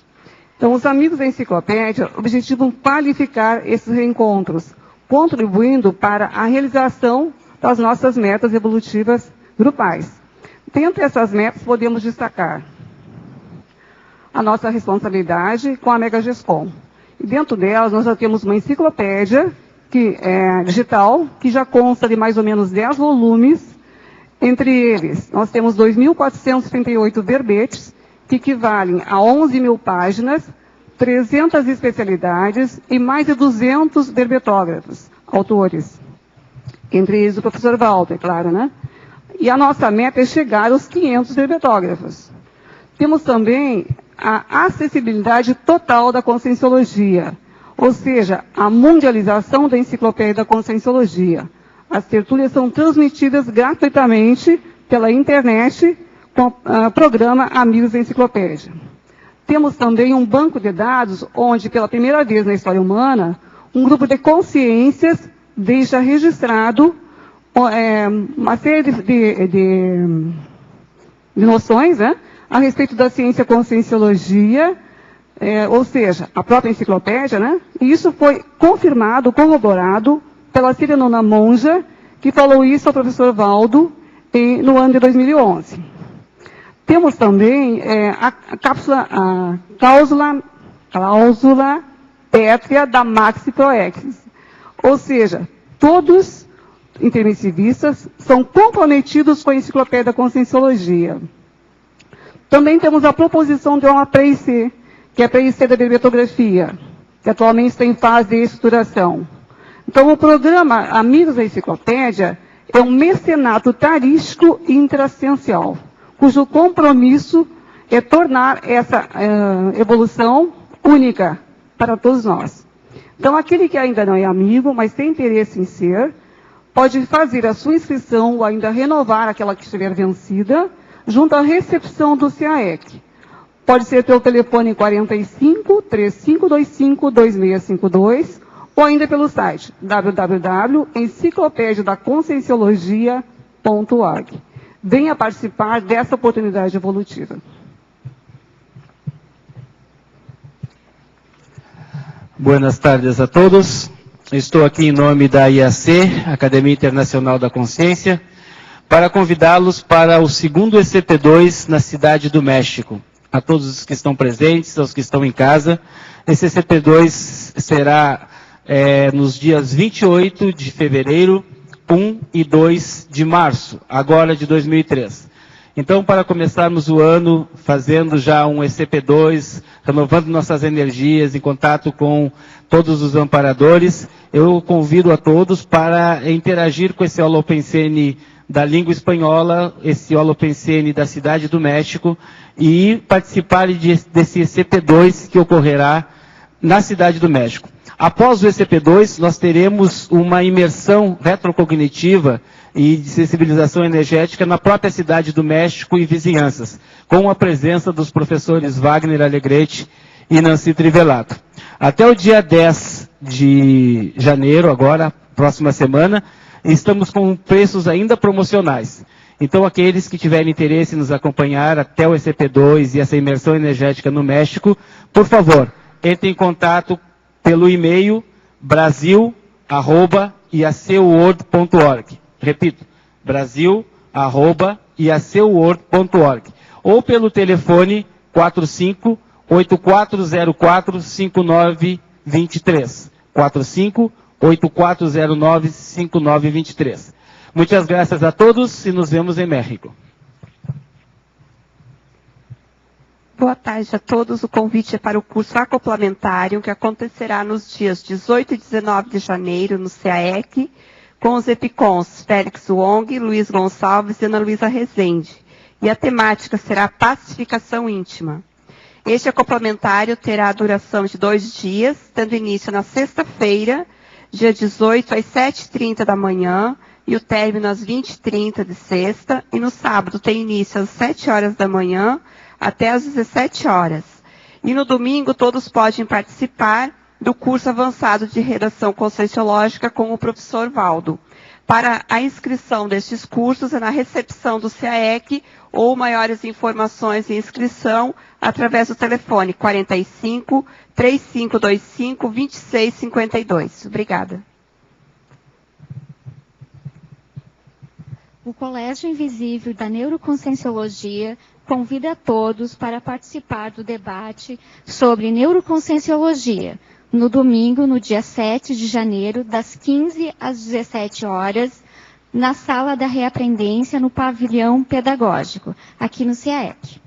Então, os amigos da enciclopédia objetivam qualificar esses reencontros, contribuindo para a realização das nossas metas evolutivas grupais. Dentre essas metas, podemos destacar a nossa responsabilidade com a Megagescom. E dentro delas, nós já temos uma enciclopédia que é digital, que já consta de mais ou menos 10 volumes. Entre eles, nós temos 2.438 verbetes, que equivalem a 11.000 páginas, 300 especialidades e mais de 200 verbetógrafos, autores. Entre eles o professor Walter, claro, né? E a nossa meta é chegar aos 500 verbetógrafos. Temos também a acessibilidade total da Conscienciologia, ou seja, a mundialização da Enciclopédia da Conscienciologia. As tertúlias são transmitidas gratuitamente pela internet com o programa Amigos da Enciclopédia. Temos também um banco de dados onde, pela primeira vez na história humana, um grupo de consciências deixa registrado uma série de noções, né, a respeito da ciência Conscienciologia, ou seja, a própria enciclopédia, né? E isso foi confirmado, corroborado pela Sirenona Monja, que falou isso ao professor Valdo no ano de 2011. Temos também a cláusula pétrea da Maxi Proex, ou seja, todos intermissivistas são comprometidos com a enciclopédia da Conscienciologia. Também temos a proposição de uma PREIC, que é a PREIC da bibliotografia, que atualmente está em fase de estruturação. Então, o programa Amigos da Enciclopédia é um mecenato tarístico e interassistencial, cujo compromisso é tornar essa evolução única para todos nós. Então, aquele que ainda não é amigo, mas tem interesse em ser, pode fazer a sua inscrição ou ainda renovar aquela que estiver vencida, junto à recepção do CAEC. Pode ser pelo telefone 45 3525 2652 ou ainda pelo site www.enciclopediadaconscienciologia.org. Venha participar dessa oportunidade evolutiva. Buenas tardes a todos. Estou aqui em nome da IAC, Academia Internacional da Consciência, para convidá-los para o segundo ECP2 na Cidade do México. A todos os que estão presentes, aos que estão em casa, esse ECP2 será nos dias 28 de fevereiro, 1 e 2 de março, agora de 2003. Então, para começarmos o ano fazendo já um ECP2, renovando nossas energias em contato com todos os amparadores, eu convido a todos para interagir com esse Holopensene da língua espanhola, esse Holopensene da Cidade do México, e participar desse ECP2 que ocorrerá na Cidade do México. Após o ECP2, nós teremos uma imersão retrocognitiva e de sensibilização energética na própria Cidade do México e vizinhanças, com a presença dos professores Wagner Alegrete e Nancy Trivelato. Até o dia 10 de janeiro, agora, próxima semana, estamos com preços ainda promocionais. Então, aqueles que tiverem interesse em nos acompanhar até o ECP2 e essa imersão energética no México, por favor, entre em contato pelo e-mail brasil@iacworld.org. Repito, brasil@iacworld.org. Ou pelo telefone 45-8404-5923. 45-8409-5923. Muitas graças a todos e nos vemos em México. Boa tarde a todos. O convite é para o curso acoplamentário, que acontecerá nos dias 18 e 19 de janeiro, no CAEC, com os EPICONs Félix Wong, Luiz Gonçalves e Ana Luísa Rezende. E a temática será pacificação íntima. Este acoplamentário terá a duração de 2 dias, tendo início na sexta-feira, dia 18, às 7h30 da manhã, e o término às 20h30 de sexta, e no sábado tem início às 7 horas da manhã, até às 17 horas. E no domingo todos podem participar do curso avançado de redação conscienciológica com o professor Valdo. Para a inscrição destes cursos é na recepção do CAEC ou maiores informações e inscrição através do telefone 45 3525 2652. Obrigada. O Colégio Invisível da Neuroconscienciologia convida a todos para participar do debate sobre neuroconscienciologia, no domingo, no dia 7 de janeiro, das 15 às 17 horas, na Sala da Reaprendência, no Pavilhão Pedagógico, aqui no CAEC.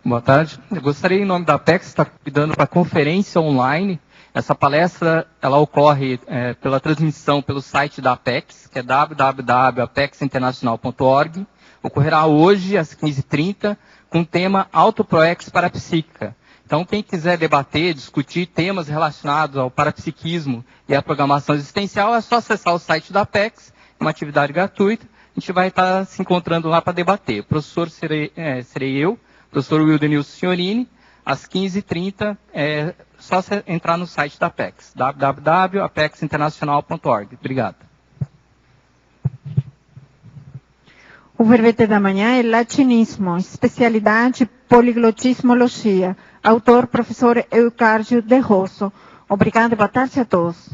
Boa tarde. Eu gostaria, em nome da Apex, estar convidando para a conferência online. Essa palestra ela ocorre pela transmissão pelo site da Apex, que é www.apexinternacional.org. Ocorrerá hoje, às 15h30, com o tema Autoproex Parapsíquica. Então, quem quiser debater, discutir temas relacionados ao parapsiquismo e à programação existencial, é só acessar o site da Apex, uma atividade gratuita. A gente vai estar se encontrando lá para debater. O professor serei eu, professor Wildenilson Signorini, às 15h30, só entrar no site da Apex, www.apexinternacional.org. Obrigado. O verbete da manhã é latinismo, especialidade poliglotismologia. Autor, professor Eucárdio de Rosso. Obrigado e boa tarde a todos.